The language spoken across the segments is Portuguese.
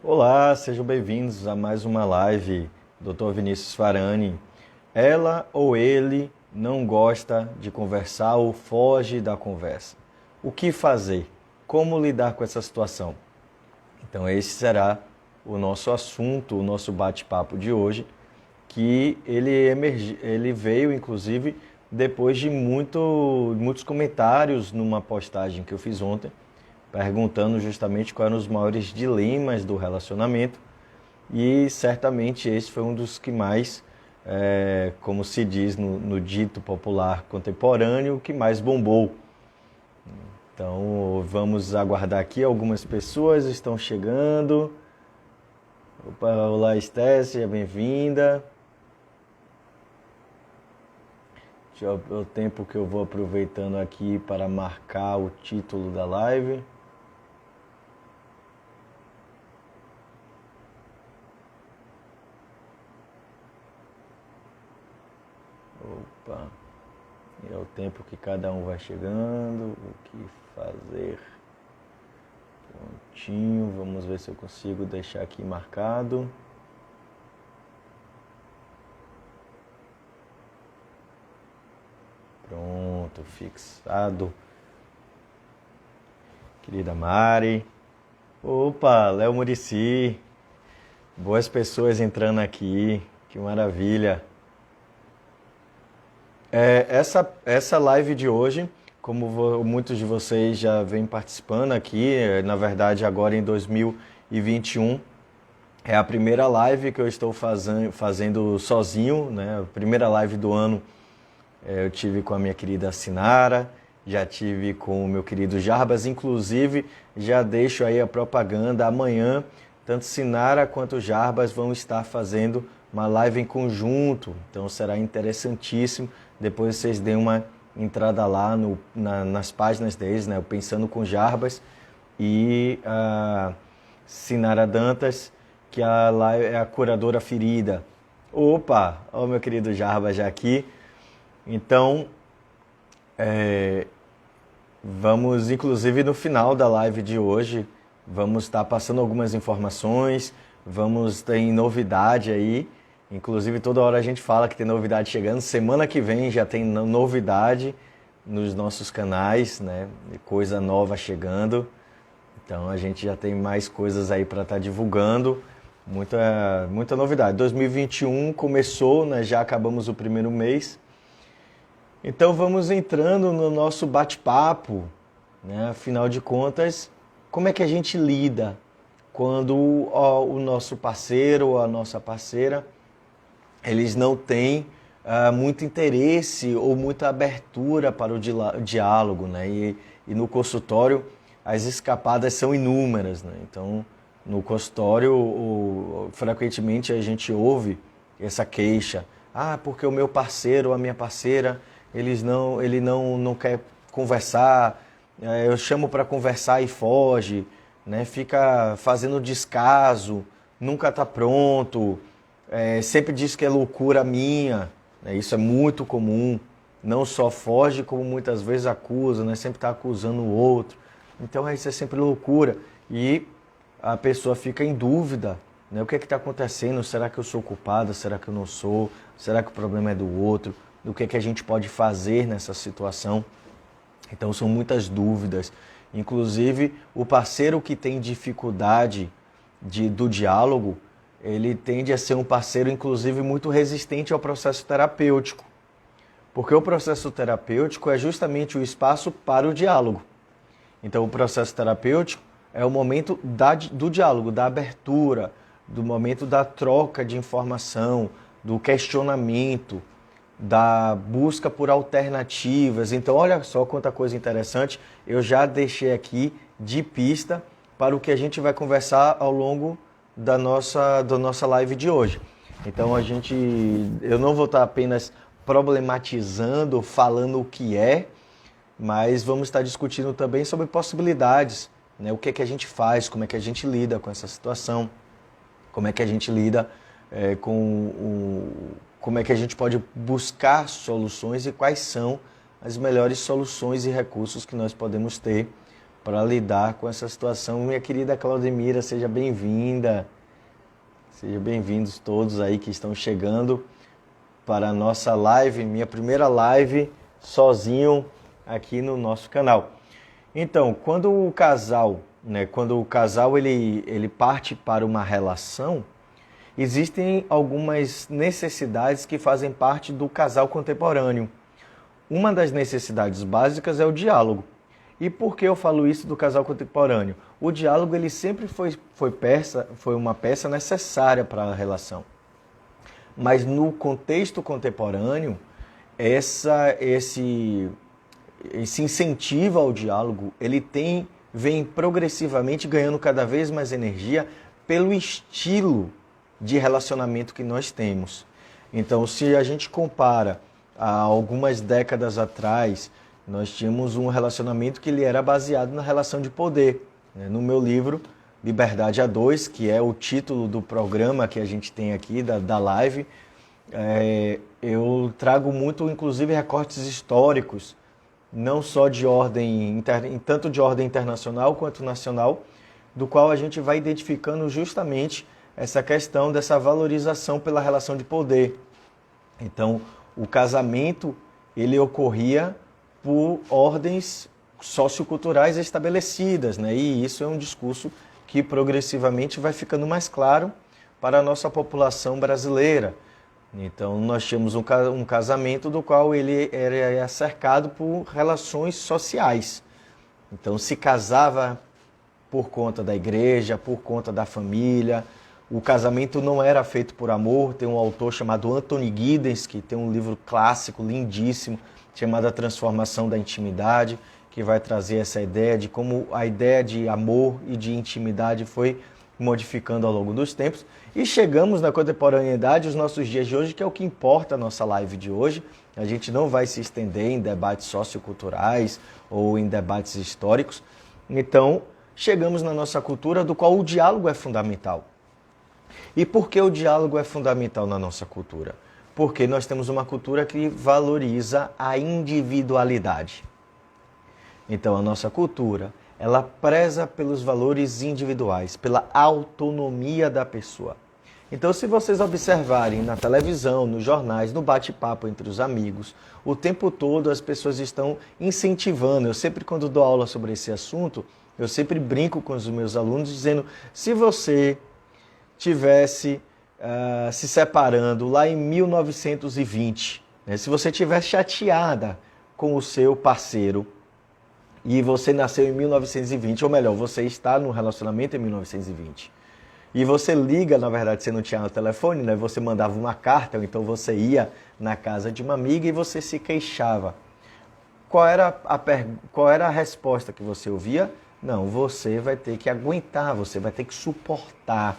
Olá, sejam bem-vindos a mais uma live, Dr. Vinícius Farani. Ela ou ele não gosta de conversar ou foge da conversa. O que fazer? Como lidar com essa situação? Então esse será o nosso assunto, o nosso bate-papo de hoje, que ele veio inclusive depois de muitos comentários numa postagem que eu fiz ontem, perguntando justamente quais eram os maiores dilemas do relacionamento, e certamente esse foi um dos que mais, como se diz no dito popular contemporâneo, que mais bombou. Então vamos aguardar aqui, algumas pessoas estão chegando. Opa, olá Esté, seja bem-vinda. Deixa eu ver o tempo que eu vou aproveitando aqui para marcar o título da live. Opa, é o tempo que cada um vai chegando, o que fazer. Prontinho, vamos ver se eu consigo deixar aqui marcado. Pronto, fixado. Querida Mari. Opa, Léo Murici. Boas pessoas entrando aqui, que maravilha. Essa live de hoje, como muitos de vocês já vêm participando aqui, na verdade agora em 2021, é a primeira live que eu estou fazendo sozinho, né? A primeira live do ano eu tive com a minha querida Sinara, já tive com o meu querido Jarbas, inclusive já deixo aí a propaganda, amanhã tanto Sinara quanto Jarbas vão estar fazendo uma live em conjunto, então será interessantíssimo. Depois vocês deem uma entrada lá nas páginas deles, né? Pensando com Jarbas e a Sinara Dantas, que é a curadora ferida. Opa, ó meu querido Jarbas já aqui. Então, vamos, inclusive no final da live de hoje, vamos estar passando algumas informações, vamos ter novidade aí. Inclusive, toda hora a gente fala que tem novidade chegando. Semana que vem já tem novidade nos nossos canais, né? Coisa nova chegando. Então, a gente já tem mais coisas aí para estar divulgando. Muita novidade. 2021 começou, né? Já acabamos o primeiro mês. Então, vamos entrando no nosso bate-papo, né? Afinal de contas, como é que a gente lida quando o nosso parceiro ou a nossa parceira eles não têm muito interesse ou muita abertura para o diálogo, né? E no consultório as escapadas são inúmeras, né? Então, no consultório, frequentemente a gente ouve essa queixa. Porque o meu parceiro ou a minha parceira, ele não quer conversar, eu chamo para conversar e foge, né? Fica fazendo descaso, nunca está pronto. Sempre diz que é loucura minha, né? Isso é muito comum, não só foge, como muitas vezes acusa, né? Sempre está acusando o outro. Então isso é sempre loucura e a pessoa fica em dúvida, né? O que é que está acontecendo? Será que eu sou culpada? Será que eu não sou? Será que o problema é do outro? Do que é que a gente pode fazer nessa situação? Então são muitas dúvidas. Inclusive o parceiro que tem dificuldade do diálogo, ele tende a ser um parceiro, inclusive, muito resistente ao processo terapêutico. Porque o processo terapêutico é justamente o espaço para o diálogo. Então, o processo terapêutico é o momento do diálogo, da abertura, do momento da troca de informação, do questionamento, da busca por alternativas. Então, olha só quanta coisa interessante. Eu já deixei aqui de pista para o que a gente vai conversar ao longo da nossa live de hoje. Então eu não vou estar apenas problematizando, falando o que é, mas vamos estar discutindo também sobre possibilidades, né? O que é que a gente faz, como é que a gente lida com essa situação, como é que a gente lida como é que a gente pode buscar soluções e quais são as melhores soluções e recursos que nós podemos ter para lidar com essa situação. Minha querida Claudemira, seja bem-vinda. Sejam bem-vindos todos aí que estão chegando para a nossa live, minha primeira live sozinho aqui no nosso canal. Então, quando o casal ele parte para uma relação, existem algumas necessidades que fazem parte do casal contemporâneo. Uma das necessidades básicas é o diálogo. E por que eu falo isso do casal contemporâneo? O diálogo ele sempre foi uma peça necessária para a relação. Mas no contexto contemporâneo, esse incentivo ao diálogo, ele vem progressivamente ganhando cada vez mais energia pelo estilo de relacionamento que nós temos. Então, se a gente compara há algumas décadas atrás, nós tínhamos um relacionamento que ele era baseado na relação de poder. No meu livro, Liberdade a Dois, que é o título do programa que a gente tem aqui, da live, eu trago muito, inclusive, recortes históricos, não só de ordem, tanto de ordem internacional quanto nacional, do qual a gente vai identificando justamente essa questão dessa valorização pela relação de poder. Então, o casamento, ele ocorria por ordens socioculturais estabelecidas, né? E isso é um discurso que progressivamente vai ficando mais claro para a nossa população brasileira. Então, nós tínhamos um casamento do qual ele era cercado por relações sociais. Então, se casava por conta da igreja, por conta da família. O casamento não era feito por amor. Tem um autor chamado Anthony Giddens, que tem um livro clássico, lindíssimo, chamado A Transformação da Intimidade, que vai trazer essa ideia de como a ideia de amor e de intimidade foi modificando ao longo dos tempos. E chegamos na contemporaneidade, os nossos dias de hoje, que é o que importa a nossa live de hoje. A gente não vai se estender em debates socioculturais ou em debates históricos. Então, chegamos na nossa cultura, do qual o diálogo é fundamental. E por que o diálogo é fundamental na nossa cultura? Porque nós temos uma cultura que valoriza a individualidade. Então, a nossa cultura, ela preza pelos valores individuais, pela autonomia da pessoa. Então, se vocês observarem na televisão, nos jornais, no bate-papo entre os amigos, o tempo todo as pessoas estão incentivando. Eu sempre, quando dou aula sobre esse assunto, eu sempre brinco com os meus alunos dizendo, se você tivesse se separando lá em 1920, né? Se você estiver chateada com o seu parceiro e você nasceu em 1920, ou melhor, você está num relacionamento em 1920, e você liga, na verdade você não tinha o telefone, né? Você mandava uma carta, ou então você ia na casa de uma amiga e você se queixava. Qual era a resposta que você ouvia? Não, você vai ter que aguentar, você vai ter que suportar.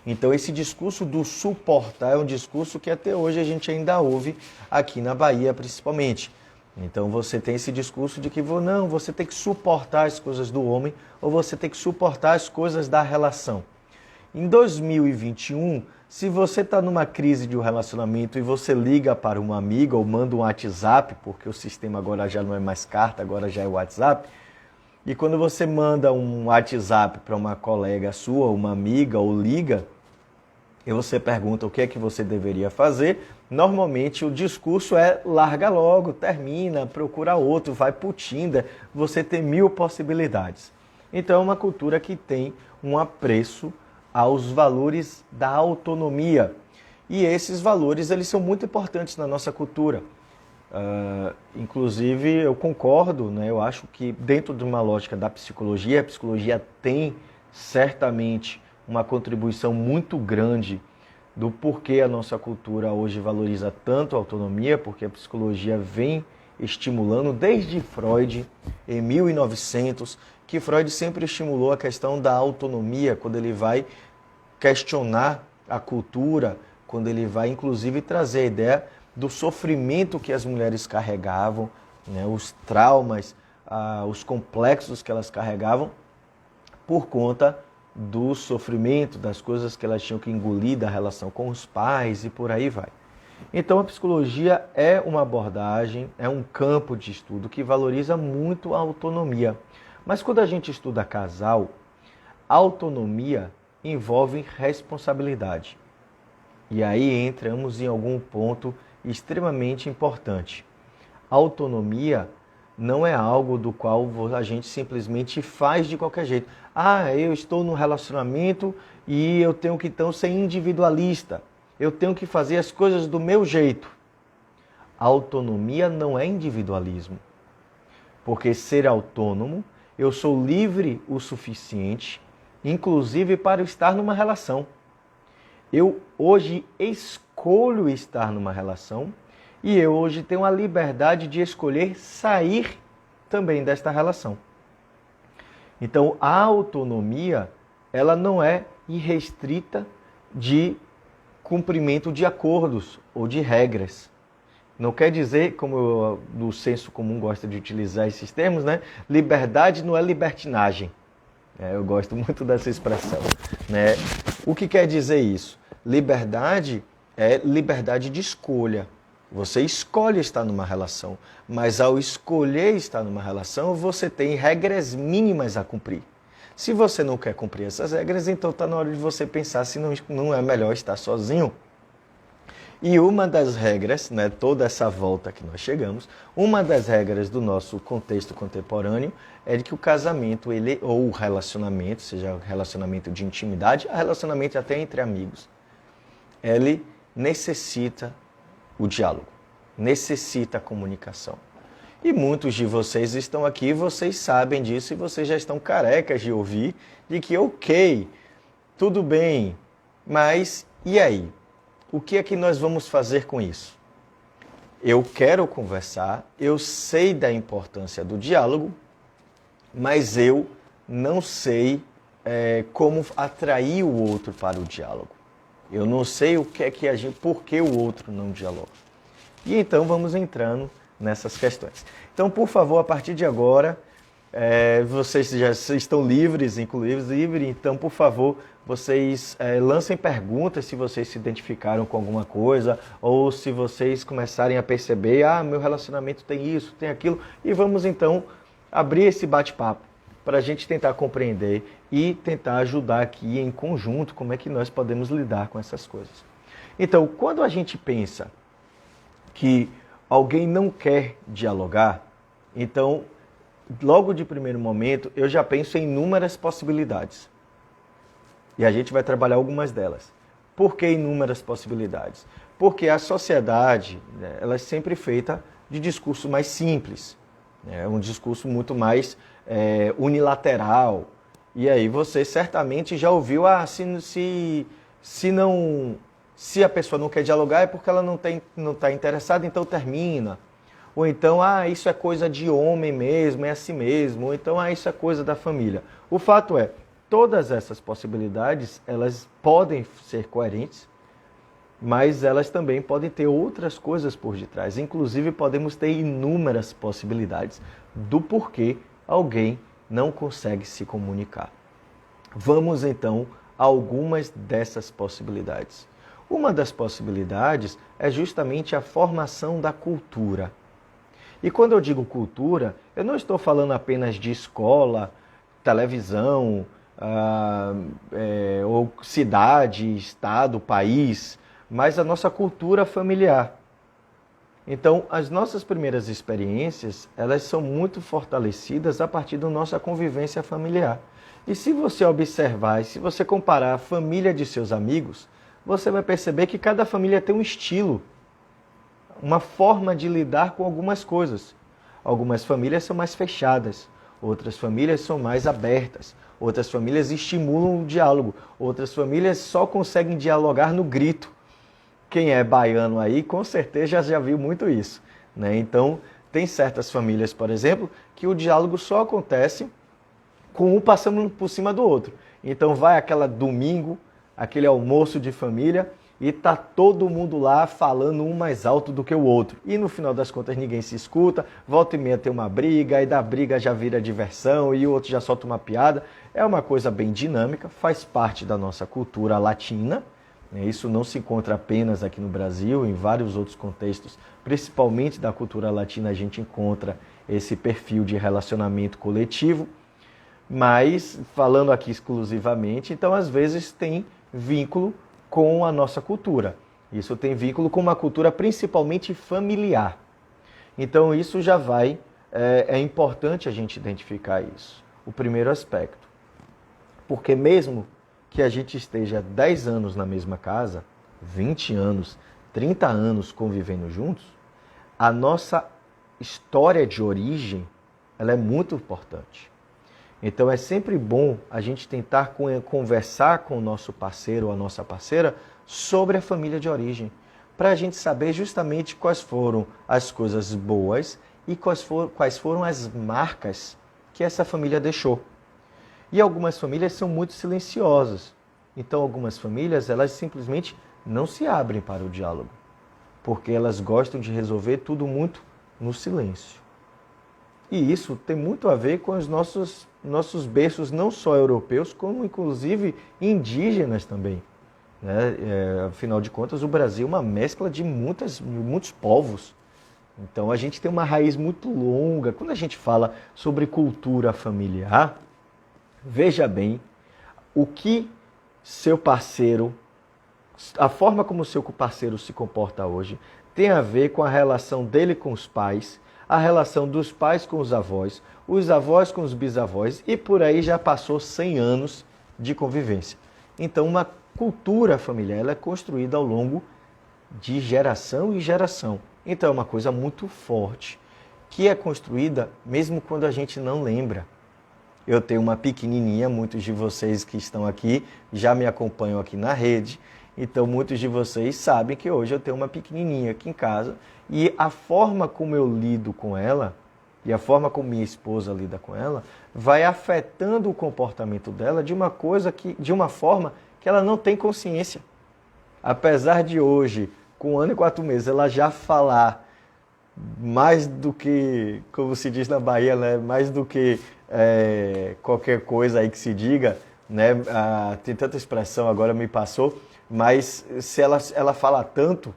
Então, esse discurso do suportar é um discurso que até hoje a gente ainda ouve aqui na Bahia, principalmente. Então, você tem esse discurso de que não, você tem que suportar as coisas do homem ou você tem que suportar as coisas da relação. Em 2021, se você está numa crise de um relacionamento e você liga para uma amiga ou manda um WhatsApp, porque o sistema agora já não é mais carta, agora já é WhatsApp, e quando você manda um WhatsApp para uma colega sua, uma amiga, ou liga, e você pergunta o que é que você deveria fazer, normalmente o discurso é larga logo, termina, procura outro, vai pro Tinder, você tem 1000 possibilidades. Então é uma cultura que tem um apreço aos valores da autonomia. E esses valores eles são muito importantes na nossa cultura. Inclusive, eu concordo, né? Eu acho que dentro de uma lógica da psicologia, a psicologia tem certamente uma contribuição muito grande do porquê a nossa cultura hoje valoriza tanto a autonomia, porque a psicologia vem estimulando desde Freud, em 1900, que Freud sempre estimulou a questão da autonomia, quando ele vai questionar a cultura, quando ele vai inclusive trazer a ideia do sofrimento que as mulheres carregavam, né, os traumas, os complexos que elas carregavam por conta do sofrimento, das coisas que elas tinham que engolir da relação com os pais e por aí vai. Então a psicologia é uma abordagem, é um campo de estudo que valoriza muito a autonomia. Mas quando a gente estuda casal, autonomia envolve responsabilidade. E aí entramos em algum ponto extremamente importante. Autonomia não é algo do qual a gente simplesmente faz de qualquer jeito. Ah, eu estou num relacionamento e eu tenho que então ser individualista. Eu tenho que fazer as coisas do meu jeito. Autonomia não é individualismo. Porque ser autônomo, eu sou livre o suficiente, inclusive para estar numa relação. Eu hoje escolho estar numa relação e eu hoje tenho a liberdade de escolher sair também desta relação. Então, a autonomia, ela não é irrestrita de cumprimento de acordos ou de regras. Não quer dizer, como no senso comum gosta de utilizar esses termos, né? Liberdade não é libertinagem. Eu gosto muito dessa expressão, né? O que quer dizer isso? Liberdade é liberdade de escolha. Você escolhe estar numa relação, mas ao escolher estar numa relação, você tem regras mínimas a cumprir. Se você não quer cumprir essas regras, então está na hora de você pensar se não é melhor estar sozinho. E uma das regras, né, toda essa volta que nós chegamos, uma das regras do nosso contexto contemporâneo é de que o casamento ou o relacionamento, seja relacionamento de intimidade, relacionamento até entre amigos, ele necessita o diálogo, necessita a comunicação. E muitos de vocês estão aqui, vocês sabem disso e vocês já estão carecas de ouvir de que ok, tudo bem, mas e aí? O que é que nós vamos fazer com isso? Eu quero conversar, eu sei da importância do diálogo, mas eu não sei como atrair o outro para o diálogo. Eu não sei o que é que por que o outro não dialoga. E então vamos entrando nessas questões. Então, por favor, a partir de agora, vocês já estão livres, inclusive, então, por favor, vocês lancem perguntas se vocês se identificaram com alguma coisa ou se vocês começarem a perceber, meu relacionamento tem isso, tem aquilo, e vamos então abrir esse bate-papo para a gente tentar compreender e tentar ajudar aqui em conjunto como é que nós podemos lidar com essas coisas. Então, quando a gente pensa que alguém não quer dialogar, então, logo de primeiro momento, eu já penso em inúmeras possibilidades. E a gente vai trabalhar algumas delas. Por que inúmeras possibilidades? Porque a sociedade, né, ela é sempre feita de discurso mais simples. É um discurso muito mais unilateral. E aí você certamente já ouviu, se a pessoa não quer dialogar é porque ela não está interessada, então termina. Ou então, isso é coisa de homem mesmo, é assim mesmo. Ou então, isso é coisa da família. O fato é, todas essas possibilidades, elas podem ser coerentes, mas elas também podem ter outras coisas por detrás. Inclusive, podemos ter inúmeras possibilidades do porquê alguém não consegue se comunicar. Vamos, então, a algumas dessas possibilidades. Uma das possibilidades é justamente a formação da cultura. E quando eu digo cultura, eu não estou falando apenas de escola, televisão, ou cidade, estado, país, mas a nossa cultura familiar. Então, as nossas primeiras experiências, elas são muito fortalecidas a partir da nossa convivência familiar. E se você observar, e se você comparar a família de seus amigos, você vai perceber que cada família tem um estilo, uma forma de lidar com algumas coisas. Algumas famílias são mais fechadas, outras famílias são mais abertas, outras famílias estimulam o diálogo, outras famílias só conseguem dialogar no grito. Quem é baiano aí, com certeza já viu muito isso, né? Então, tem certas famílias, por exemplo, que o diálogo só acontece com um passando por cima do outro. Então, vai aquela domingo, aquele almoço de família, e tá todo mundo lá falando um mais alto do que o outro. E no final das contas ninguém se escuta, volta e meia tem uma briga, aí da briga já vira diversão e o outro já solta uma piada. É uma coisa bem dinâmica, faz parte da nossa cultura latina. Isso não se encontra apenas aqui no Brasil, em vários outros contextos, principalmente da cultura latina, a gente encontra esse perfil de relacionamento coletivo. Mas, falando aqui exclusivamente, então às vezes tem vínculo com a nossa cultura. Isso tem vínculo com uma cultura principalmente familiar. Então isso já vai, é importante a gente identificar isso. O primeiro aspecto. Porque mesmo que a gente esteja 10 anos na mesma casa, 20 anos, 30 anos convivendo juntos, a nossa história de origem, ela é muito importante. Então é sempre bom a gente tentar conversar com o nosso parceiro ou a nossa parceira sobre a família de origem, para a gente saber justamente quais foram as coisas boas e quais foram as marcas que essa família deixou. E algumas famílias são muito silenciosas. Então algumas famílias, elas simplesmente não se abrem para o diálogo, porque elas gostam de resolver tudo muito no silêncio. E isso tem muito a ver com os nossos berços, não só europeus, como inclusive indígenas também. Né? Afinal de contas, o Brasil é uma mescla de muitos povos. Então a gente tem uma raiz muito longa. Quando a gente fala sobre cultura familiar, veja bem o que seu parceiro, a forma como o seu parceiro se comporta hoje, tem a ver com a relação dele com os pais, a relação dos pais com os avós com os bisavós, e por aí já passou 100 anos de convivência. Então, uma cultura familiar ela é construída ao longo de geração e geração. Então, é uma coisa muito forte, que é construída mesmo quando a gente não lembra. Eu tenho uma pequenininha, muitos de vocês que estão aqui já me acompanham aqui na rede, então muitos de vocês sabem que hoje eu tenho uma pequenininha aqui em casa e a forma como eu lido com ela e a forma como minha esposa lida com ela vai afetando o comportamento dela de uma forma que ela não tem consciência. Apesar de hoje, com 1 ano e 4 meses, ela já falar mais do que, como se diz na Bahia, né? Mais do que qualquer coisa aí que se diga, né? Tem tanta expressão, agora me passou, mas se ela fala tanto,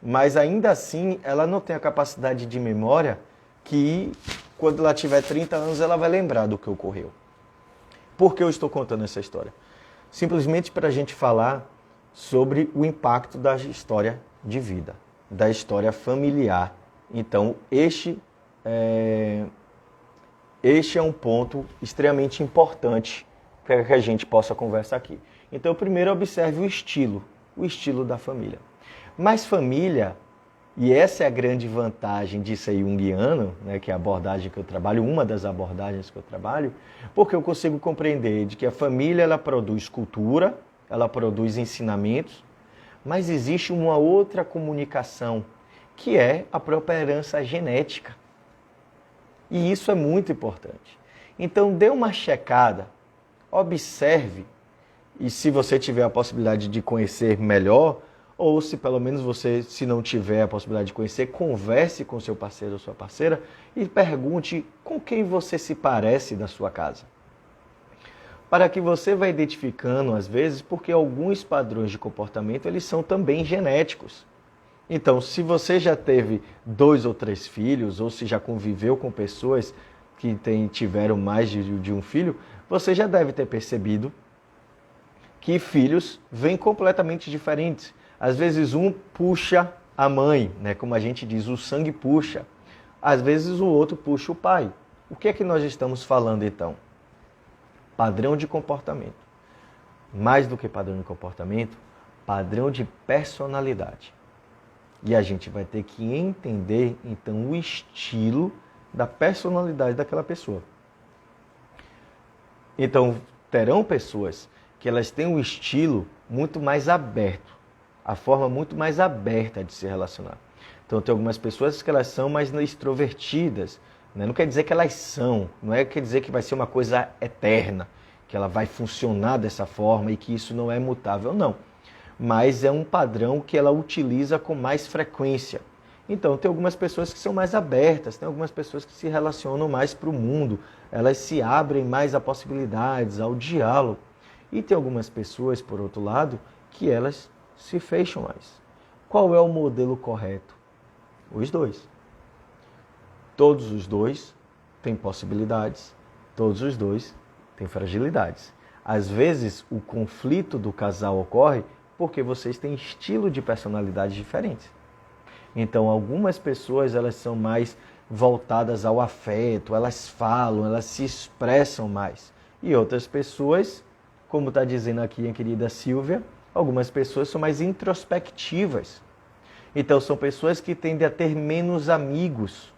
mas ainda assim ela não tem a capacidade de memória que quando ela tiver 30 anos ela vai lembrar do que ocorreu. Por que eu estou contando essa história? Simplesmente para a gente falar sobre o impacto da história de vida, da história familiar. Então, este é um ponto extremamente importante para que a gente possa conversar aqui. Então, primeiro observe o estilo da família. Mas família, e essa é a grande vantagem de ser junguiano, né, que é a abordagem que eu trabalho, uma das abordagens que eu trabalho, porque eu consigo compreender de que a família ela produz cultura, ela produz ensinamentos, mas existe uma outra comunicação, que é a própria herança genética. E isso é muito importante. Então, dê uma checada, observe, e se você tiver a possibilidade de conhecer melhor, ou se pelo menos você, se não tiver a possibilidade de conhecer, converse com seu parceiro ou sua parceira e pergunte com quem você se parece da sua casa. Para que você vá identificando, às vezes, porque alguns padrões de comportamento, eles são também genéticos. Então, se você já teve 2 ou 3 filhos, ou se já conviveu com pessoas que tiveram mais de um filho, você já deve ter percebido que filhos vêm completamente diferentes. Às vezes um puxa a mãe, né? Como a gente diz, o sangue puxa. Às vezes o outro puxa o pai. O que é que nós estamos falando então? Padrão de comportamento. Mais do que padrão de comportamento, padrão de personalidade. E a gente vai ter que entender, então, o estilo da personalidade daquela pessoa. Então, terão pessoas que elas têm um estilo muito mais aberto, a forma muito mais aberta de se relacionar. Então, tem algumas pessoas que elas são mais extrovertidas, né? Não quer dizer que elas são, não quer dizer que vai ser uma coisa eterna, que ela vai funcionar dessa forma e que isso não é mutável, não. Mas é um padrão que ela utiliza com mais frequência. Então, tem algumas pessoas que são mais abertas, tem algumas pessoas que se relacionam mais para o mundo, elas se abrem mais a possibilidades, ao diálogo. E tem algumas pessoas, por outro lado, que elas se fecham mais. Qual é o modelo correto? Os dois. Todos os dois têm possibilidades, todos os dois tem fragilidades. Às vezes, o conflito do casal ocorre porque vocês têm estilo de personalidade diferentes. Então, algumas pessoas elas são mais voltadas ao afeto, elas falam, elas se expressam mais. E outras pessoas, como está dizendo aqui a querida Silvia, algumas pessoas são mais introspectivas. Então, são pessoas que tendem a ter menos amigos,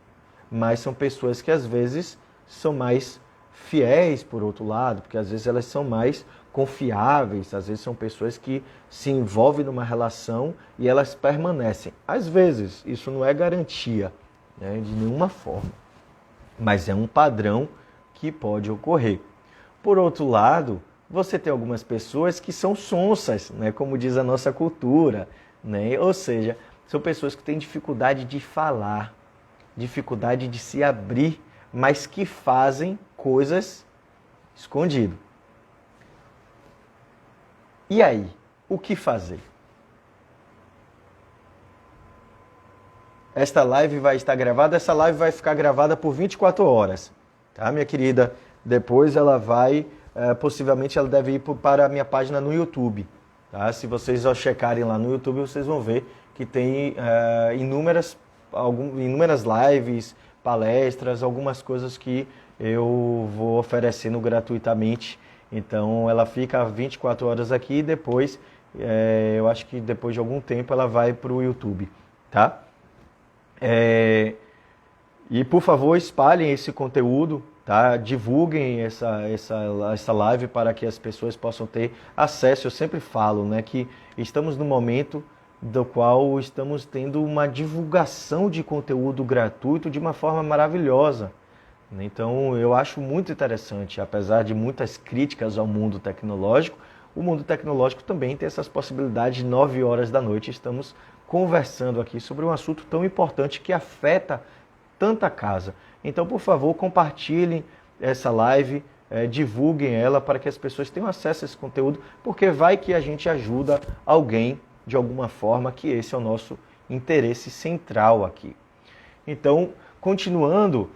mas são pessoas que às vezes são mais fiéis, por outro lado, porque às vezes elas são mais confiáveis, às vezes são pessoas que se envolvem numa relação e elas permanecem. Às vezes, isso não é garantia, né, de nenhuma forma, mas é um padrão que pode ocorrer. Por outro lado, você tem algumas pessoas que são sonsas, né, como diz a nossa cultura, né, ou seja, são pessoas que têm dificuldade de falar, dificuldade de se abrir, mas que fazem coisas escondido. E aí, o que fazer? Esta live vai estar gravada, essa live vai ficar gravada por 24 horas, tá, minha querida? Depois ela vai, possivelmente ela deve ir para a minha página no YouTube, tá? Se vocês checarem lá no YouTube, vocês vão ver que tem inúmeras lives, palestras, algumas coisas que eu vou oferecendo gratuitamente. Então ela fica 24 horas aqui e depois, eu acho que depois de algum tempo ela vai para o YouTube, tá? E por favor espalhem esse conteúdo, tá? Divulguem essa live para que as pessoas possam ter acesso. Eu sempre falo, né, que estamos no momento do qual estamos tendo uma divulgação de conteúdo gratuito de uma forma maravilhosa. Então, eu acho muito interessante, apesar de muitas críticas ao mundo tecnológico, o mundo tecnológico também tem essas possibilidades. De 9 horas da noite estamos conversando aqui sobre um assunto tão importante que afeta tanta casa. Então, por favor, compartilhem essa live, divulguem ela para que as pessoas tenham acesso a esse conteúdo, porque vai que a gente ajuda alguém de alguma forma, que esse é o nosso interesse central aqui. Então, continuando,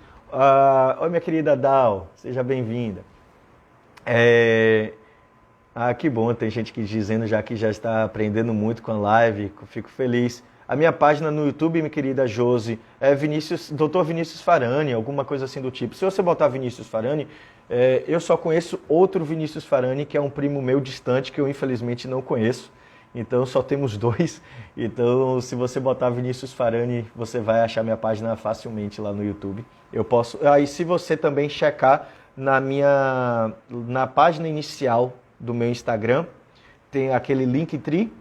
oi minha querida Dal, seja bem-vinda. Que bom, tem gente que dizendo já que já está aprendendo muito com a live, fico feliz. A minha página no YouTube, minha querida Josi, é Dr. Vinícius Farani, alguma coisa assim do tipo. Se você botar Vinícius Farani, eu só conheço outro Vinícius Farani, que é um primo meu distante, que eu infelizmente não conheço. Então só temos dois. Então se você botar Vinícius Farani, você vai achar minha página facilmente lá no YouTube. Eu posso. Aí se você também checar na página inicial do meu Instagram, tem aquele Linktree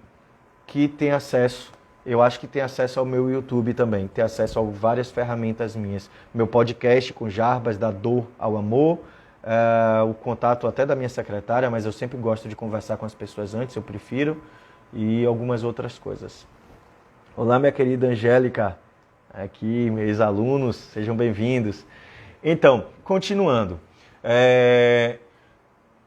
que tem acesso. Eu acho que tem acesso ao meu YouTube também. Tem acesso a várias ferramentas minhas. Meu podcast com Jarbas, da dor ao amor. O contato até da minha secretária, mas eu sempre gosto de conversar com as pessoas antes, eu prefiro. E algumas outras coisas. Olá, minha querida Angélica, aqui, meus alunos, sejam bem-vindos. Então, continuando,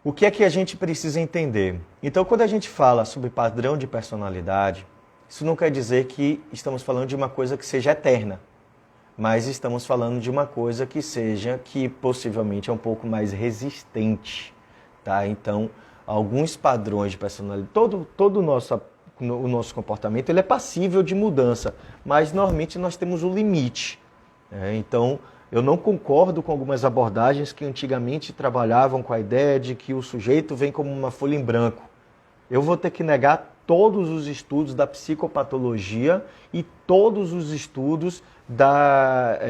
o que é que a gente precisa entender? Então, quando a gente fala sobre padrão de personalidade, isso não quer dizer que estamos falando de uma coisa que seja eterna, mas estamos falando de uma coisa que possivelmente é um pouco mais resistente, tá? Então, alguns padrões de personalidade, todo o nosso comportamento ele é passível de mudança, mas normalmente nós temos um limite. Então, eu não concordo com algumas abordagens que antigamente trabalhavam com a ideia de que o sujeito vem como uma folha em branco. Eu vou ter que negar todos os estudos da psicopatologia e todos os estudos das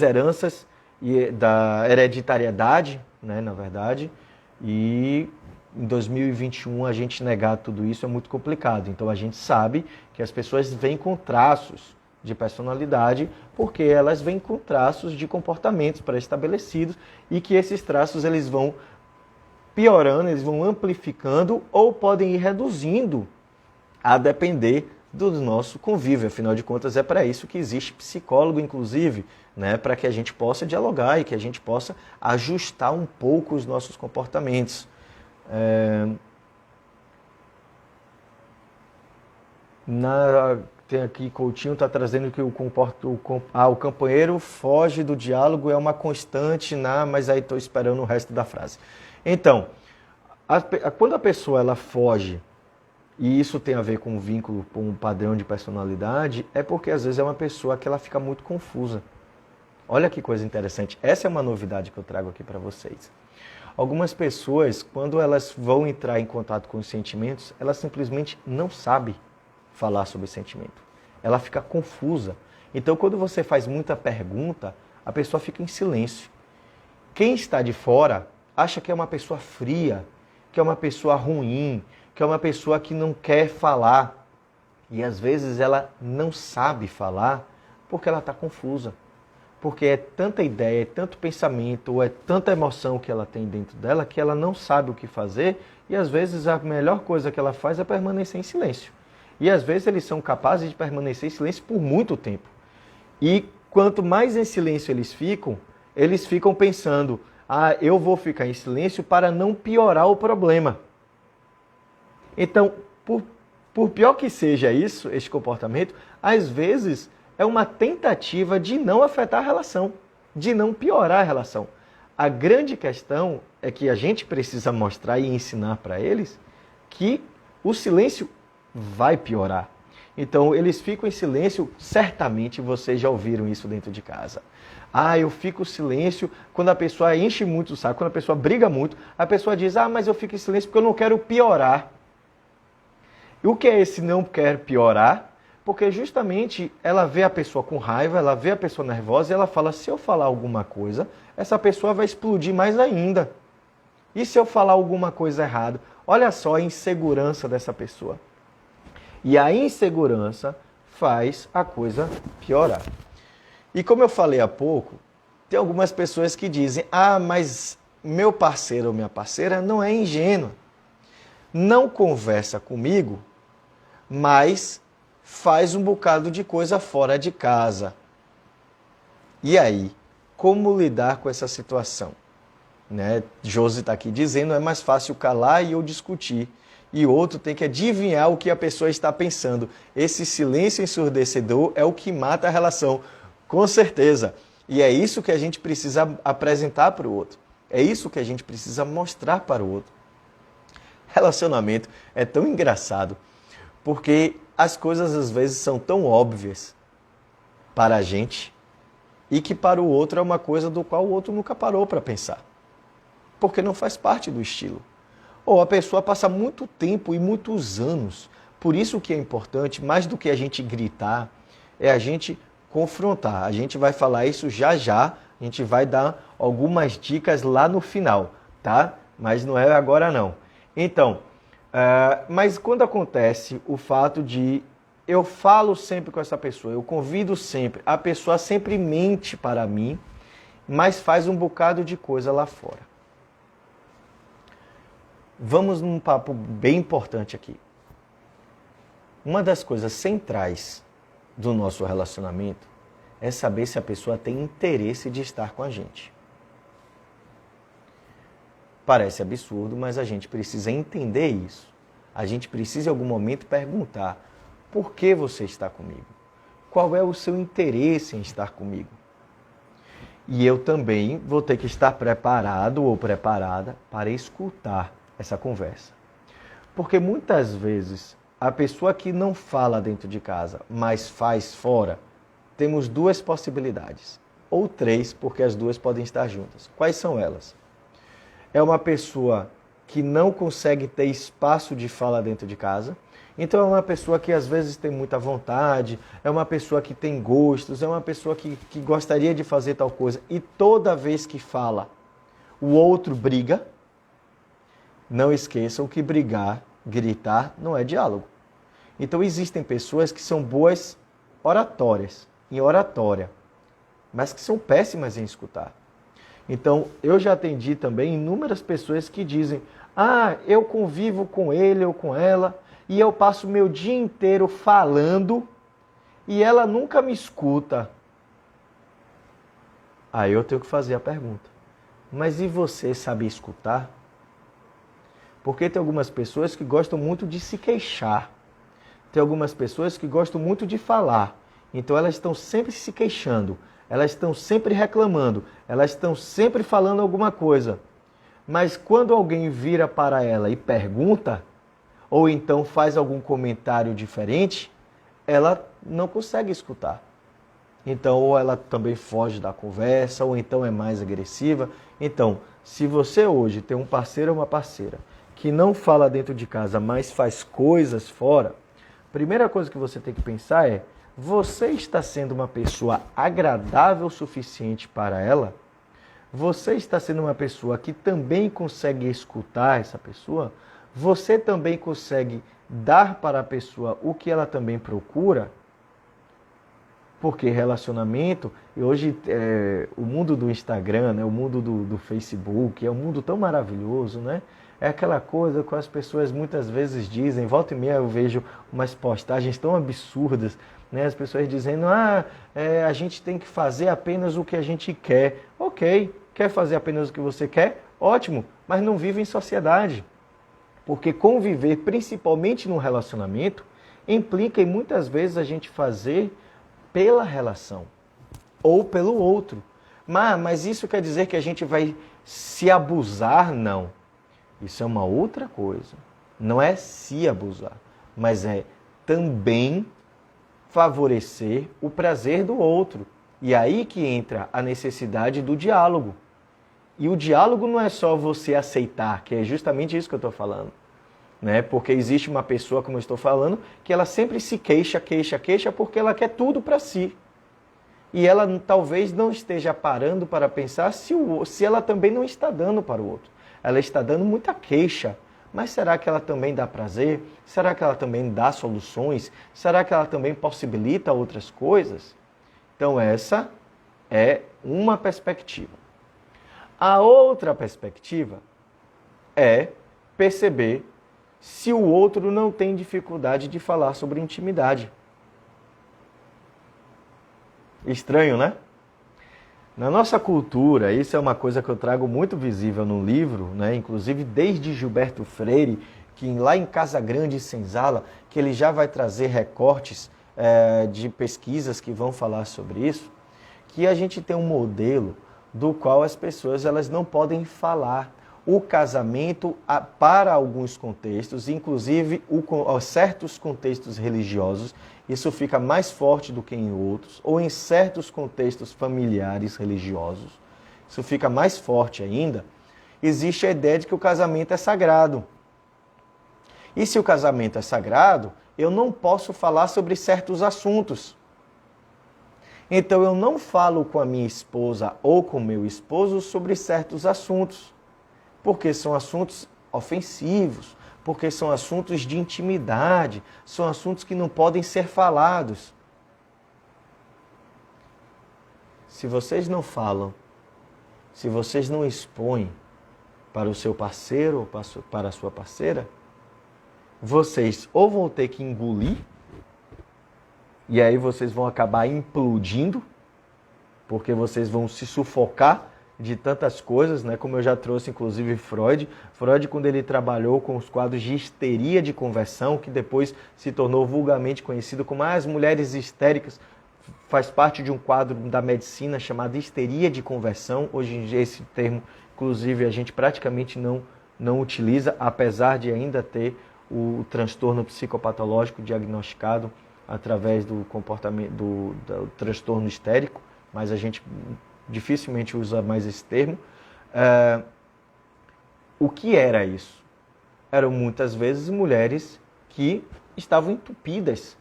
heranças e da hereditariedade, né, na verdade, e em 2021 a gente negar tudo isso é muito complicado. Então a gente sabe que as pessoas vêm com traços de personalidade porque elas vêm com traços de comportamentos pré-estabelecidos e que esses traços eles vão piorando, eles vão amplificando ou podem ir reduzindo a depender do nosso convívio. Afinal de contas, é para isso que existe psicólogo, inclusive, né? Para que a gente possa dialogar e que a gente possa ajustar um pouco os nossos comportamentos. Tem aqui, Coutinho está trazendo que o companheiro foge do diálogo, é uma constante, mas aí estou esperando o resto da frase. Então, quando a pessoa ela foge, e isso tem a ver com um vínculo, com um padrão de personalidade, é porque às vezes é uma pessoa que ela fica muito confusa. Olha que coisa interessante. Essa é uma novidade que eu trago aqui para vocês. Algumas pessoas, quando elas vão entrar em contato com os sentimentos, elas simplesmente não sabem falar sobre sentimento. Ela fica confusa. Então, quando você faz muita pergunta, a pessoa fica em silêncio. Quem está de fora acha que é uma pessoa fria, que é uma pessoa ruim, que é uma pessoa que não quer falar. E às vezes ela não sabe falar porque ela está confusa. Porque é tanta ideia, é tanto pensamento, ou é tanta emoção que ela tem dentro dela que ela não sabe o que fazer e às vezes a melhor coisa que ela faz é permanecer em silêncio. E às vezes eles são capazes de permanecer em silêncio por muito tempo. E quanto mais em silêncio eles ficam pensando, eu vou ficar em silêncio para não piorar o problema. Então, por pior que seja isso, este comportamento, às vezes é uma tentativa de não afetar a relação, de não piorar a relação. A grande questão é que a gente precisa mostrar e ensinar para eles que o silêncio vai piorar. Então, eles ficam em silêncio, certamente vocês já ouviram isso dentro de casa. Eu fico em silêncio quando a pessoa enche muito o saco, quando a pessoa briga muito, a pessoa diz, mas eu fico em silêncio porque eu não quero piorar. E o que é esse não quer piorar? Porque justamente ela vê a pessoa com raiva, ela vê a pessoa nervosa e ela fala, se eu falar alguma coisa, essa pessoa vai explodir mais ainda. E se eu falar alguma coisa errada? Olha só a insegurança dessa pessoa. E a insegurança faz a coisa piorar. E como eu falei há pouco, tem algumas pessoas que dizem, mas meu parceiro ou minha parceira não é ingênua. Não conversa comigo, mas faz um bocado de coisa fora de casa. E aí, como lidar com essa situação? Josi está aqui dizendo, é mais fácil calar e eu discutir. E outro tem que adivinhar o que a pessoa está pensando. Esse silêncio ensurdecedor é o que mata a relação. Com certeza. E é isso que a gente precisa apresentar para o outro. É isso que a gente precisa mostrar para o outro. Relacionamento é tão engraçado, porque as coisas às vezes são tão óbvias para a gente e que para o outro é uma coisa do qual o outro nunca parou para pensar. Porque não faz parte do estilo. Ou a pessoa passa muito tempo e muitos anos. Por isso que é importante, mais do que a gente gritar, é a gente confrontar. A gente vai falar isso já já, a gente vai dar algumas dicas lá no final, tá? Mas não é agora não. Então, mas quando acontece o fato de eu falo sempre com essa pessoa, eu convido sempre, a pessoa sempre mente para mim, mas faz um bocado de coisa lá fora. Vamos num papo bem importante aqui. Uma das coisas centrais do nosso relacionamento é saber se a pessoa tem interesse de estar com a gente. Parece absurdo, mas a gente precisa entender isso. A gente precisa em algum momento perguntar, por que você está comigo? Qual é o seu interesse em estar comigo? E eu também vou ter que estar preparado ou preparada para escutar essa conversa. Porque muitas vezes a pessoa que não fala dentro de casa, mas faz fora, temos duas possibilidades. Ou três, porque as duas podem estar juntas. Quais são elas? É uma pessoa que não consegue ter espaço de fala dentro de casa. Então é uma pessoa que às vezes tem muita vontade, é uma pessoa que tem gostos, é uma pessoa que gostaria de fazer tal coisa. E toda vez que fala, o outro briga. Não esqueçam que brigar, gritar, não é diálogo. Então existem pessoas que são boas oratórias, em oratória, mas que são péssimas em escutar. Então eu já atendi também inúmeras pessoas que dizem, eu convivo com ele ou com ela e eu passo o meu dia inteiro falando e ela nunca me escuta. Aí eu tenho que fazer a pergunta, mas e você sabe escutar? Porque tem algumas pessoas que gostam muito de se queixar. Tem algumas pessoas que gostam muito de falar, então elas estão sempre se queixando, elas estão sempre reclamando, elas estão sempre falando alguma coisa. Mas quando alguém vira para ela e pergunta, ou então faz algum comentário diferente, ela não consegue escutar. Então, ou ela também foge da conversa, ou então é mais agressiva. Então, se você hoje tem um parceiro ou uma parceira que não fala dentro de casa, mas faz coisas fora, a primeira coisa que você tem que pensar é: você está sendo uma pessoa agradável o suficiente para ela? Você está sendo uma pessoa que também consegue escutar essa pessoa? Você também consegue dar para a pessoa o que ela também procura? Porque relacionamento, e hoje o mundo do Instagram, né, o mundo do Facebook, é um mundo tão maravilhoso, né? É aquela coisa que as pessoas muitas vezes dizem, volta e meia eu vejo umas postagens tão absurdas, né? As pessoas dizendo, a gente tem que fazer apenas o que a gente quer. Ok, quer fazer apenas o que você quer? Ótimo, mas não vive em sociedade. Porque conviver, principalmente num relacionamento, implica em muitas vezes a gente fazer pela relação ou pelo outro. Mas isso quer dizer que a gente vai se abusar? Não. Isso é uma outra coisa. Não é se abusar, mas é também favorecer o prazer do outro. E aí que entra a necessidade do diálogo. E o diálogo não é só você aceitar, que é justamente isso que eu estou falando. Né? Porque existe uma pessoa, como eu estou falando, que ela sempre se queixa porque ela quer tudo para si. E ela talvez não esteja parando para pensar se ela também não está dando para o outro. Ela está dando muita queixa, mas será que ela também dá prazer? Será que ela também dá soluções? Será que ela também possibilita outras coisas? Então essa é uma perspectiva. A outra perspectiva é perceber se o outro não tem dificuldade de falar sobre intimidade. Estranho, né? Na nossa cultura, isso é uma coisa que eu trago muito visível no livro, né? Inclusive desde Gilberto Freire, que lá em Casa Grande e Senzala, que ele já vai trazer recortes de pesquisas que vão falar sobre isso, que a gente tem um modelo do qual as pessoas elas não podem falar. O casamento, para alguns contextos, inclusive certos contextos religiosos, isso fica mais forte do que em outros, ou em certos contextos familiares religiosos, isso fica mais forte ainda, existe a ideia de que o casamento é sagrado. E se o casamento é sagrado, eu não posso falar sobre certos assuntos. Então eu não falo com a minha esposa ou com o meu esposo sobre certos assuntos. Porque são assuntos ofensivos, porque são assuntos de intimidade, são assuntos que não podem ser falados. Se vocês não falam, se vocês não expõem para o seu parceiro ou para a sua parceira, vocês ou vão ter que engolir, e aí vocês vão acabar implodindo, porque vocês vão se sufocar de tantas coisas, né? Como eu já trouxe, inclusive, Freud, quando ele trabalhou com os quadros de histeria de conversão, que depois se tornou vulgarmente conhecido como as mulheres histéricas, faz parte de um quadro da medicina chamado histeria de conversão. Hoje em dia esse termo, inclusive, a gente praticamente não utiliza, apesar de ainda ter o transtorno psicopatológico diagnosticado através do comportamento do transtorno histérico, mas a gente dificilmente usa mais esse termo. O que era isso? Eram muitas vezes mulheres que estavam entupidas.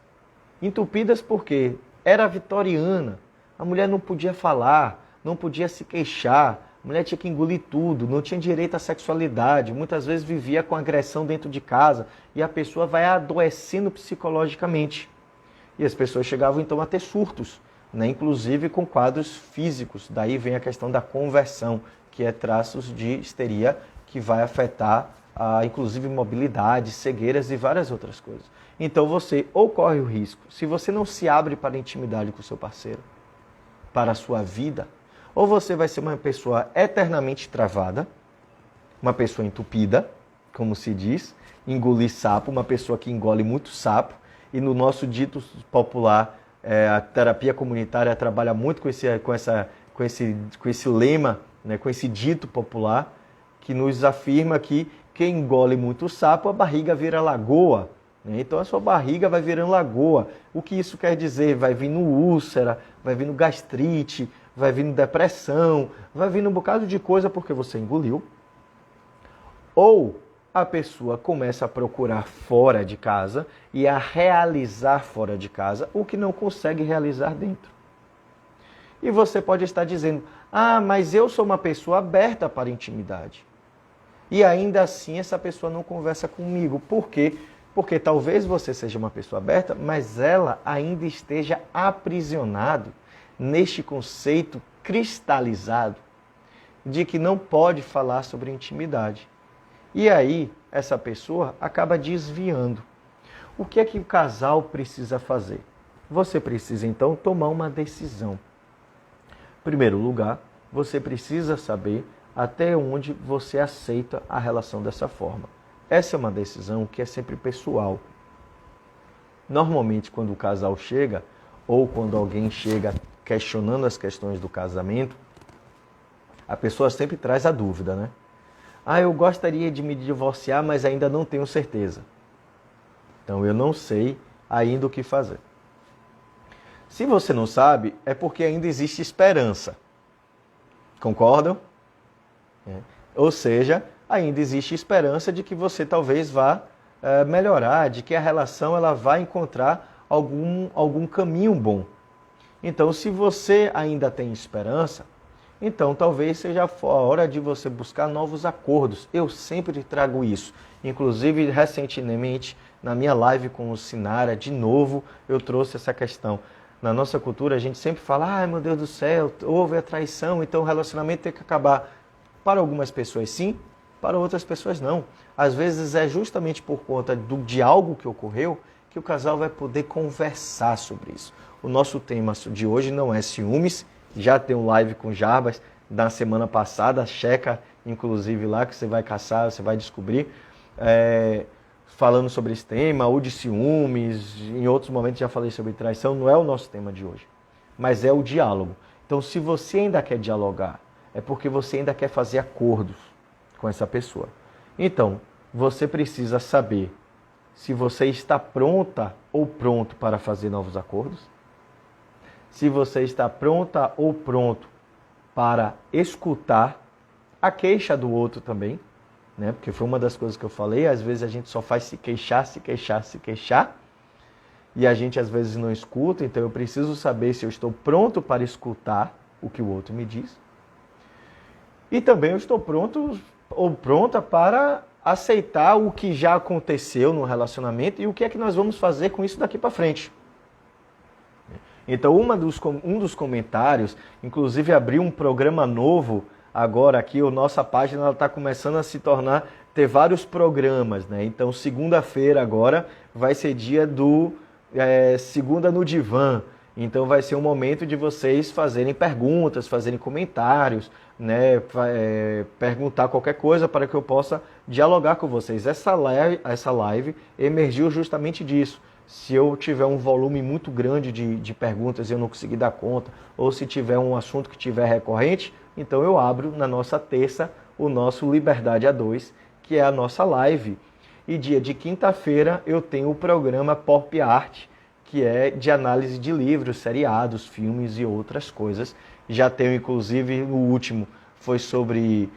Entupidas porque era vitoriana. A mulher não podia falar, não podia se queixar, a mulher tinha que engolir tudo, não tinha direito à sexualidade, muitas vezes vivia com agressão dentro de casa e a pessoa vai adoecendo psicologicamente. E as pessoas chegavam então a ter surtos, né? Inclusive com quadros físicos. Daí vem a questão da conversão, que é traços de histeria que vai afetar inclusive mobilidade, cegueiras e várias outras coisas. Então você ou corre o risco, se você não se abre para a intimidade com o seu parceiro, para a sua vida, ou você vai ser uma pessoa eternamente travada, uma pessoa entupida, como se diz, engolir sapo, uma pessoa que engole muito sapo, e no nosso dito popular, a terapia comunitária trabalha muito com esse lema, né, com esse dito popular, que nos afirma que quem engole muito sapo, a barriga vira lagoa. Né? Então a sua barriga vai virando lagoa. O que isso quer dizer? Vai vindo úlcera, vai vindo gastrite, vai vindo depressão, vai vindo um bocado de coisa porque você engoliu. Ou a pessoa começa a procurar fora de casa e a realizar fora de casa o que não consegue realizar dentro. E você pode estar dizendo, mas eu sou uma pessoa aberta para a intimidade. E ainda assim essa pessoa não conversa comigo. Por quê? Porque talvez você seja uma pessoa aberta, mas ela ainda esteja aprisionado neste conceito cristalizado de que não pode falar sobre intimidade. E aí, essa pessoa acaba desviando. O que é que o casal precisa fazer? Você precisa, então, tomar uma decisão. Em primeiro lugar, você precisa saber até onde você aceita a relação dessa forma. Essa é uma decisão que é sempre pessoal. Normalmente, quando o casal chega, ou quando alguém chega questionando as questões do casamento, a pessoa sempre traz a dúvida, né? Eu gostaria de me divorciar, mas ainda não tenho certeza. Então, eu não sei ainda o que fazer. Se você não sabe, é porque ainda existe esperança. Concordam? Ou seja, ainda existe esperança de que você talvez vá melhorar, de que a relação ela vai encontrar algum caminho bom. Então, se você ainda tem esperança, então talvez seja a hora de você buscar novos acordos. Eu sempre trago isso. Inclusive, recentemente, na minha live com o Sinara, de novo, eu trouxe essa questão. Na nossa cultura, a gente sempre fala, meu Deus do céu, houve a traição, então o relacionamento tem que acabar. Para algumas pessoas sim, para outras pessoas não. Às vezes é justamente por conta de algo que ocorreu que o casal vai poder conversar sobre isso. O nosso tema de hoje não é ciúmes, já tem um live com Jarbas da semana passada, checa inclusive lá que você vai caçar, você vai descobrir, falando sobre esse tema, ou de ciúmes, em outros momentos já falei sobre traição, não é o nosso tema de hoje, mas é o diálogo. Então se você ainda quer dialogar, é porque você ainda quer fazer acordos com essa pessoa. Então, você precisa saber se você está pronta ou pronto para fazer novos acordos, se você está pronta ou pronto para escutar a queixa do outro também, né? Porque foi uma das coisas que eu falei, às vezes a gente só faz se queixar, e a gente às vezes não escuta, então eu preciso saber se eu estou pronto para escutar o que o outro me diz. E também eu estou pronto ou pronta para aceitar o que já aconteceu no relacionamento e o que é que nós vamos fazer com isso daqui para frente. Então, um dos comentários, inclusive abriu um programa novo agora aqui, a nossa página está começando a ter vários programas, né? Então, segunda-feira agora vai ser dia do Segunda no Divã. Então vai ser um momento de vocês fazerem perguntas, fazerem comentários, né? Perguntar qualquer coisa para que eu possa dialogar com vocês. Essa live emergiu justamente disso. Se eu tiver um volume muito grande de perguntas e eu não conseguir dar conta, ou se tiver um assunto que tiver recorrente, então eu abro na nossa terça o nosso Liberdade a 2, que é a nossa live. E dia de quinta-feira eu tenho o programa Pop Art, que é de análise de livros, seriados, filmes e outras coisas. Já tenho, inclusive, o último foi sobre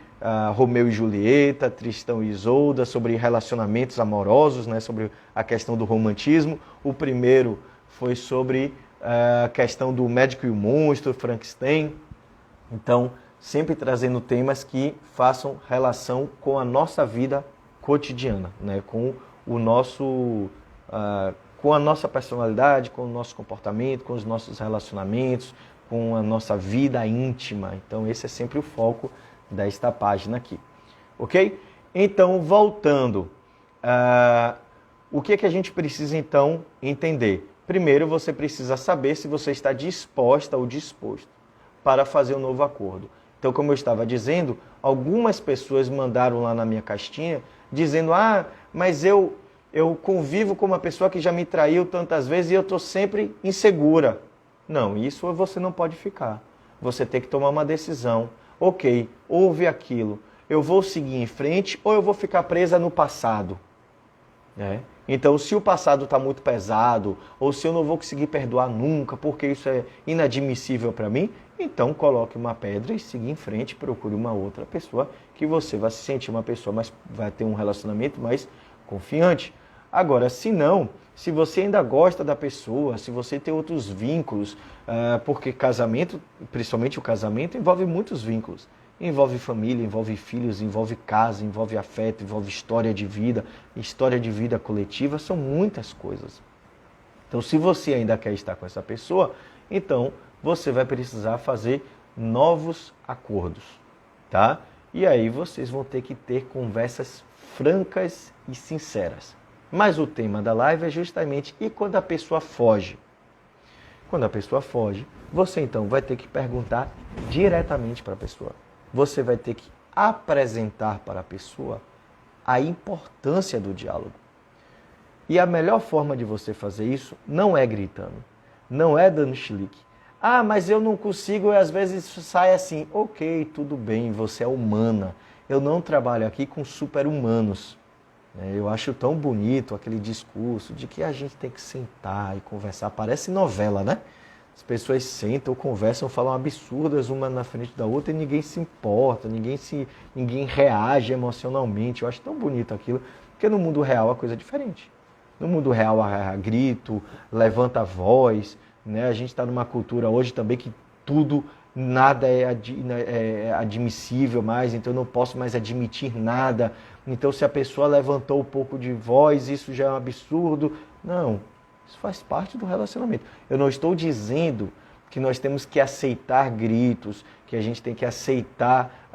Romeu e Julieta, Tristão e Isolda, sobre relacionamentos amorosos, né, sobre a questão do romantismo. O primeiro foi sobre a questão do Médico e o Monstro, Frankenstein. Então, sempre trazendo temas que façam relação com a nossa vida cotidiana, né, com o nosso... com a nossa personalidade, com o nosso comportamento, com os nossos relacionamentos, com a nossa vida íntima. Então, esse é sempre o foco desta página aqui. Ok? Então, voltando. O que é que a gente precisa, então, entender? Primeiro, você precisa saber se você está disposta ou disposto para fazer um novo acordo. Então, como eu estava dizendo, algumas pessoas mandaram lá na minha caixinha dizendo, mas eu eu convivo com uma pessoa que já me traiu tantas vezes e eu estou sempre insegura. Não, isso você não pode ficar. Você tem que tomar uma decisão. Ok, houve aquilo. Eu vou seguir em frente ou eu vou ficar presa no passado? Então, se o passado está muito pesado, ou se eu não vou conseguir perdoar nunca, porque isso é inadmissível para mim, então coloque uma pedra e siga em frente, procure uma outra pessoa, que você vai se sentir uma pessoa, mas vai ter um relacionamento mais confiante. Agora, se não, se você ainda gosta da pessoa, se você tem outros vínculos, porque casamento, principalmente o casamento, envolve muitos vínculos. Envolve família, envolve filhos, envolve casa, envolve afeto, envolve história de vida coletiva, são muitas coisas. Então, se você ainda quer estar com essa pessoa, então você vai precisar fazer novos acordos, tá? E aí vocês vão ter que ter conversas francas e sinceras. Mas o tema da live é justamente, e quando a pessoa foge? Quando a pessoa foge, você então vai ter que perguntar diretamente para a pessoa. Você vai ter que apresentar para a pessoa a importância do diálogo. E a melhor forma de você fazer isso não é gritando, não é dando chilique. Ah, mas eu não consigo, e às vezes sai assim. Ok, tudo bem, você é humana. Eu não trabalho aqui com super-humanos. Eu acho tão bonito aquele discurso de que a gente tem que sentar e conversar. Parece novela, né? As pessoas sentam, conversam, falam absurdas uma na frente da outra e ninguém se importa, ninguém reage emocionalmente. Eu acho tão bonito aquilo, porque no mundo real a coisa é diferente. No mundo real há grito, levanta a voz, né? A gente está numa cultura hoje também que nada é admissível mais, então eu não posso mais admitir nada. Então se a pessoa levantou um pouco de voz, isso já é um absurdo. Não. Isso faz parte do relacionamento. Eu não estou dizendo que nós temos que aceitar gritos, que a gente tem que aceitar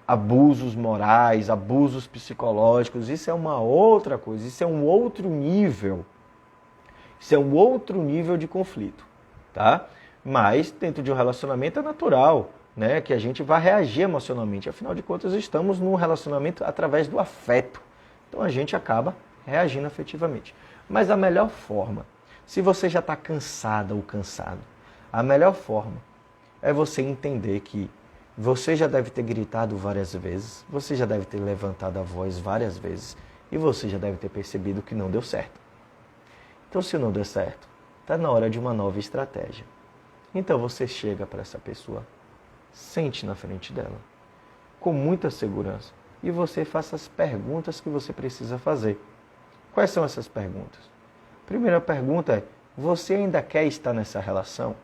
abusos morais, abusos psicológicos. Isso é uma outra coisa, isso é um outro nível. Isso é um outro nível de conflito, tá? Mas dentro de um relacionamento é natural, né, que a gente vai reagir emocionalmente. Afinal de contas, estamos num relacionamento através do afeto. Então a gente acaba reagindo afetivamente. Mas a melhor forma, se você já está cansada ou cansado, a melhor forma é você entender que você já deve ter gritado várias vezes, você já deve ter levantado a voz várias vezes e você já deve ter percebido que não deu certo. Então, se não deu certo, está na hora de uma nova estratégia. Então você chega para essa pessoa, sente na frente dela, com muita segurança, e você faça as perguntas que você precisa fazer. Quais são essas perguntas? Primeira pergunta é, você ainda quer estar nessa relação?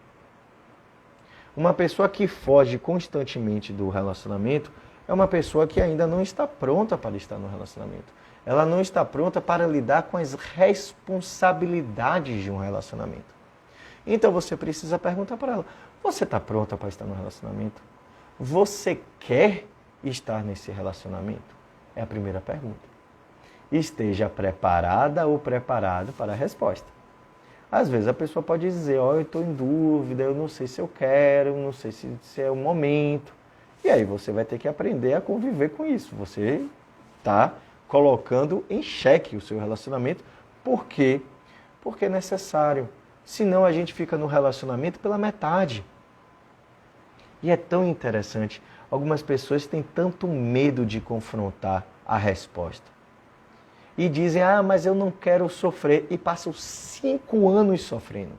Uma pessoa que foge constantemente do relacionamento é uma pessoa que ainda não está pronta para estar no relacionamento. Ela não está pronta para lidar com as responsabilidades de um relacionamento. Então você precisa perguntar para ela, você está pronta para estar no relacionamento? Você quer estar nesse relacionamento? É a primeira pergunta. Esteja preparada ou preparado para a resposta. Às vezes a pessoa pode dizer, eu estou em dúvida, eu não sei se eu quero, não sei se é o momento. E aí você vai ter que aprender a conviver com isso. Você está colocando em xeque o seu relacionamento. Por quê? Porque é necessário. Senão a gente fica no relacionamento pela metade. E é tão interessante. Algumas pessoas têm tanto medo de confrontar a resposta. E dizem, mas eu não quero sofrer. E passam 5 anos sofrendo.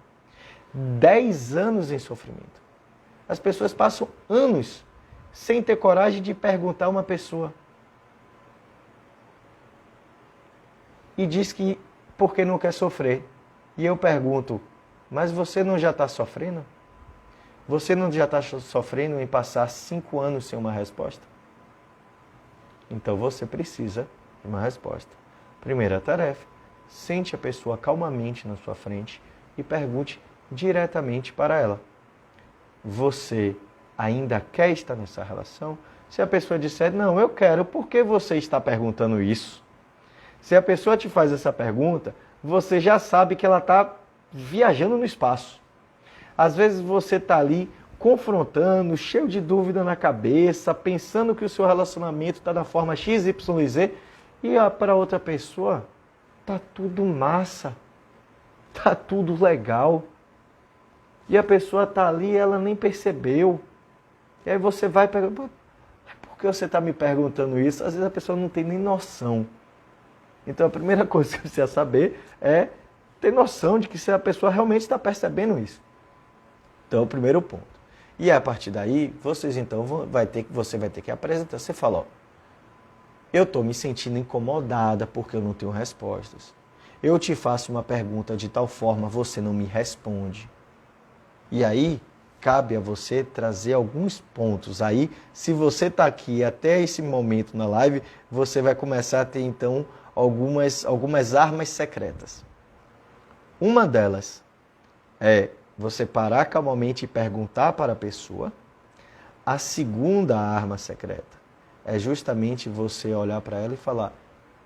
10 anos em sofrimento. As pessoas passam anos sem ter coragem de perguntar a uma pessoa. E diz que porque não quer sofrer. E eu pergunto, mas você não já está sofrendo? Você não já está sofrendo em passar 5 anos sem uma resposta? Então você precisa de uma resposta. Primeira tarefa, sente a pessoa calmamente na sua frente e pergunte diretamente para ela. Você ainda quer estar nessa relação? Se a pessoa disser, não, eu quero, por que você está perguntando isso? Se a pessoa te faz essa pergunta, você já sabe que ela está viajando no espaço. Às vezes você está ali confrontando, cheio de dúvida na cabeça, pensando que o seu relacionamento está da forma XYZ, E para outra pessoa, tá tudo massa, tá tudo legal. E a pessoa tá ali e ela nem percebeu. E aí você vai perguntar, por que você está me perguntando isso? Às vezes a pessoa não tem nem noção. Então a primeira coisa que você precisa saber é ter noção de que se a pessoa realmente está percebendo isso. Então, o primeiro ponto. E a partir daí, vocês então você vai ter que apresentar. Você fala, ó, eu estou me sentindo incomodada porque eu não tenho respostas. Eu te faço uma pergunta de tal forma, você não me responde. E aí, cabe a você trazer alguns pontos. Aí, se você está aqui até esse momento na live, você vai começar a ter então algumas armas secretas. Uma delas é você parar calmamente e perguntar para a pessoa. A segunda arma secreta é justamente você olhar para ela e falar,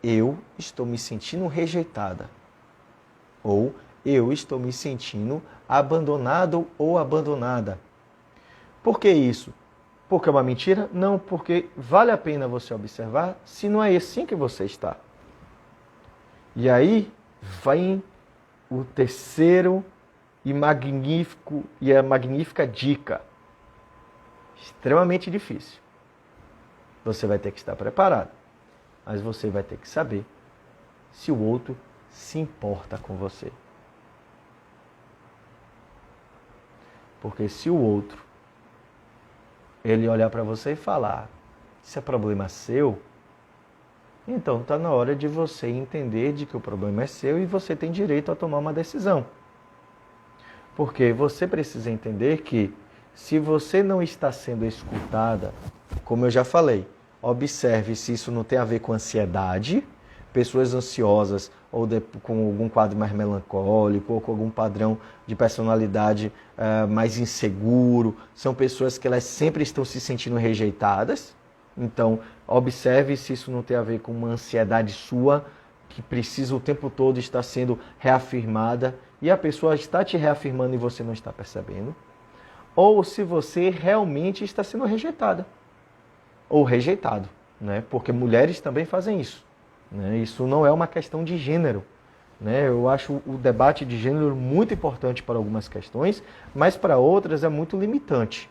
eu estou me sentindo rejeitada. Ou eu estou me sentindo abandonado ou abandonada. Por que isso? Porque é uma mentira? Não, porque vale a pena você observar se não é assim que você está. E aí vem o terceiro e a magnífica dica. Extremamente difícil. Você vai ter que estar preparado, mas você vai ter que saber se o outro se importa com você. Porque se o outro ele olhar para você e falar, isso é problema seu, então está na hora de você entender de que o problema é seu e você tem direito a tomar uma decisão. Porque você precisa entender que se você não está sendo escutada, como eu já falei, observe se isso não tem a ver com ansiedade, pessoas ansiosas ou com algum quadro mais melancólico ou com algum padrão de personalidade mais inseguro, são pessoas que elas sempre estão se sentindo rejeitadas. Então, observe se isso não tem a ver com uma ansiedade sua, que precisa o tempo todo estar sendo reafirmada, e a pessoa está te reafirmando e você não está percebendo. Ou se você realmente está sendo rejeitada. Ou rejeitado, né? Porque mulheres também fazem isso. Né? Isso não é uma questão de gênero. Né? Eu acho o debate de gênero muito importante para algumas questões, mas para outras é muito limitante.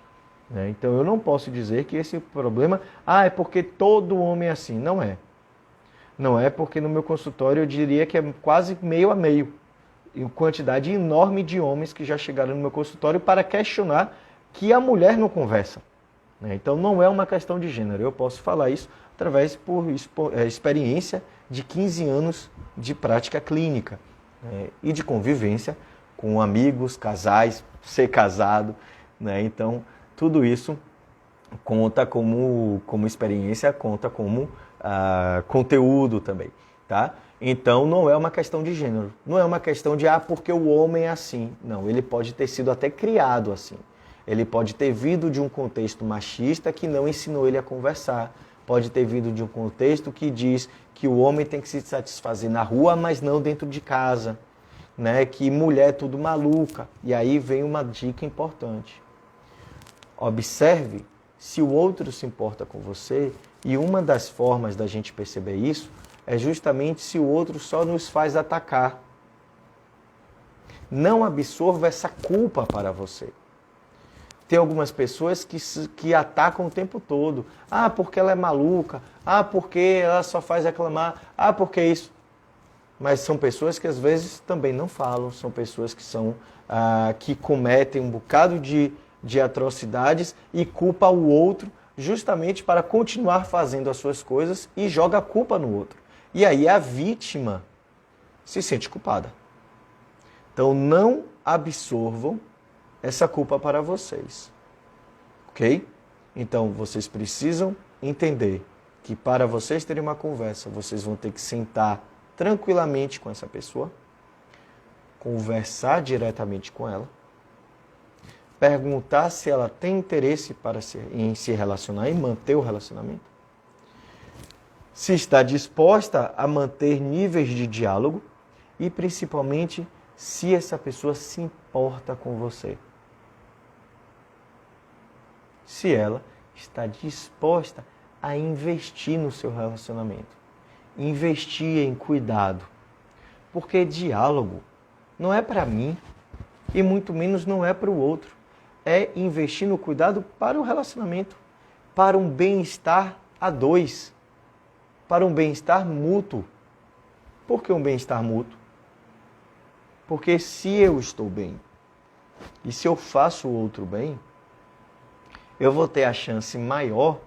Né? Então eu não posso dizer que esse problema, é porque todo homem é assim. Não é. Não é, porque no meu consultório eu diria que é quase meio a meio. E quantidade enorme de homens que já chegaram no meu consultório para questionar que a mulher não conversa. Então não é uma questão de gênero. Eu posso falar isso através por experiência de 15 anos de prática clínica e de convivência com amigos, casais, ser casado. Então tudo isso conta como experiência, conta como conteúdo também, tá? Então não é uma questão de gênero, não é uma questão de porque o homem é assim. Não, ele pode ter sido até criado assim. Ele pode ter vindo de um contexto machista que não ensinou ele a conversar. Pode ter vindo de um contexto que diz que o homem tem que se satisfazer na rua, mas não dentro de casa. Né? Que mulher é tudo maluca. E aí vem uma dica importante. Observe se o outro se importa com você, e uma das formas da gente perceber isso é justamente se o outro só nos faz atacar. Não absorva essa culpa para você. Tem algumas pessoas que atacam o tempo todo. Porque ela é maluca. Porque ela só faz reclamar. Porque isso. Mas são pessoas que às vezes também não falam. São pessoas que cometem um bocado de atrocidades e culpa o outro justamente para continuar fazendo as suas coisas e joga a culpa no outro. E aí a vítima se sente culpada. Então não absorvam essa culpa para vocês. Ok? Então vocês precisam entender que para vocês terem uma conversa, vocês vão ter que sentar tranquilamente com essa pessoa, conversar diretamente com ela, perguntar se ela tem interesse em se relacionar e manter o relacionamento, se está disposta a manter níveis de diálogo e, principalmente, se essa pessoa se importa com você. Se ela está disposta a investir no seu relacionamento. investir em cuidado. Porque diálogo não é para mim e muito menos não é para o outro. É investir no cuidado para o relacionamento, para um bem-estar a dois, para um bem-estar mútuo. Por que um bem-estar mútuo? Porque se eu estou bem e se eu faço o outro bem, eu vou ter a chance maior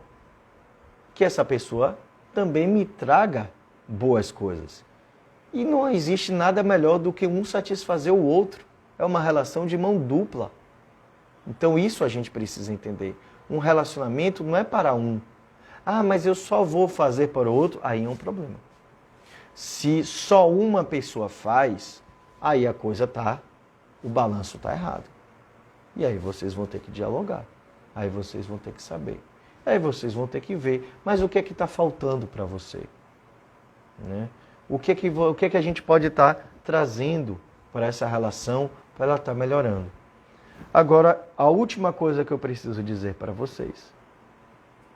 que essa pessoa também me traga boas coisas. E não existe nada melhor do que um satisfazer o outro. É uma relação de mão dupla. Então isso a gente precisa entender. Um relacionamento não é para um. Ah, mas eu só vou fazer para o outro. Aí é um problema. Se só uma pessoa faz, aí a coisa o balanço está errado. E aí vocês vão ter que dialogar. Aí vocês vão ter que saber. Aí vocês vão ter que ver. Mas o que é que está faltando para você? Né? O que é que a gente pode estar trazendo para essa relação, para ela estar melhorando? Agora, a última coisa que eu preciso dizer para vocês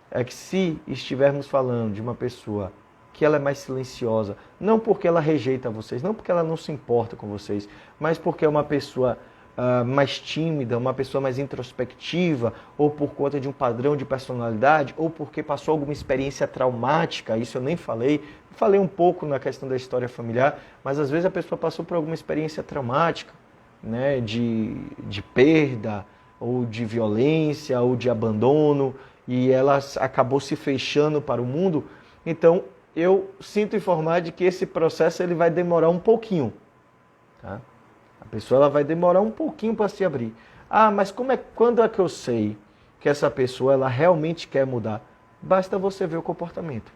é que se estivermos falando de uma pessoa que ela é mais silenciosa, não porque ela rejeita vocês, não porque ela não se importa com vocês, mas porque é uma pessoa mais tímida, uma pessoa mais introspectiva, ou por conta de um padrão de personalidade, ou porque passou alguma experiência traumática, isso eu nem falei um pouco na questão da história familiar, mas às vezes a pessoa passou por alguma experiência traumática, né, de perda, ou de violência, ou de abandono, e ela acabou se fechando para o mundo. Então, eu sinto informar de que esse processo ele vai demorar um pouquinho, tá? A pessoa ela vai demorar um pouquinho para se abrir. Ah, mas quando é que eu sei que essa pessoa ela realmente quer mudar? Basta você ver o comportamento.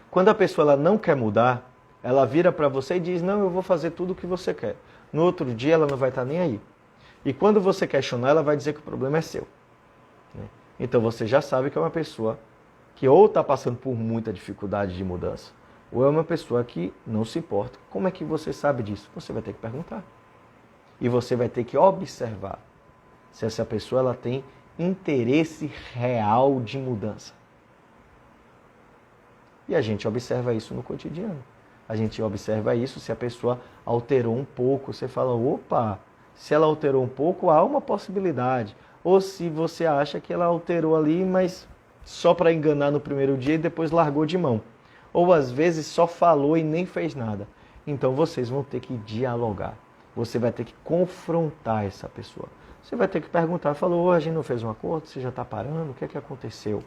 Quando a pessoa ela não quer mudar, ela vira para você e diz, não, eu vou fazer tudo o que você quer. No outro dia ela não vai estar nem aí. E quando você questionar, ela vai dizer que o problema é seu. Então você já sabe que é uma pessoa que ou está passando por muita dificuldade de mudança, ou é uma pessoa que não se importa. Como é que você sabe disso? Você vai ter que perguntar. E você vai ter que observar se essa pessoa ela tem interesse real de mudança. E a gente observa isso no cotidiano. A gente observa isso se a pessoa alterou um pouco. Você fala, opa, se ela alterou um pouco, há uma possibilidade. Ou se você acha que ela alterou ali, mas só para enganar no primeiro dia e depois largou de mão. Ou às vezes só falou e nem fez nada. Então vocês vão ter que dialogar. Você vai ter que confrontar essa pessoa. Você vai ter que perguntar, falou, a gente não fez um acordo, você já está parando, o que é que aconteceu?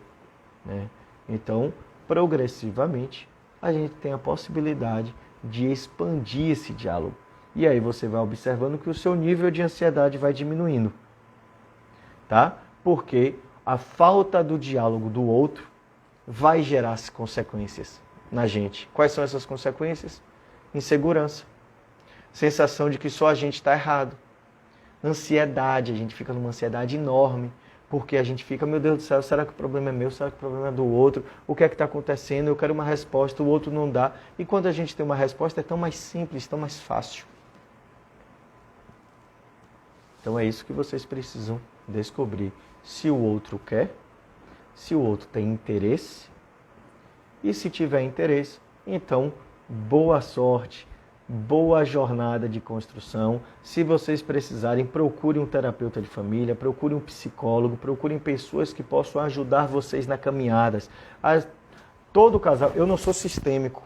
Né? Então, progressivamente, a gente tem a possibilidade de expandir esse diálogo. E aí você vai observando que o seu nível de ansiedade vai diminuindo. Tá? Porque a falta do diálogo do outro vai gerar consequências na gente. Quais são essas consequências? Insegurança. Sensação de que só a gente está errado. Ansiedade, a gente fica numa ansiedade enorme, porque a gente fica, meu Deus do céu, será que o problema é meu? Será que o problema é do outro? O que é que está acontecendo? Eu quero uma resposta, o outro não dá. E quando a gente tem uma resposta, é tão mais simples, tão mais fácil. Então é isso que vocês precisam descobrir. Se o outro quer, se o outro tem interesse, e se tiver interesse, então boa sorte, boa jornada de construção. Se vocês precisarem, procurem um terapeuta de família, procurem um psicólogo, procurem pessoas que possam ajudar vocês na caminhadas. Todo casal, eu não sou sistêmico,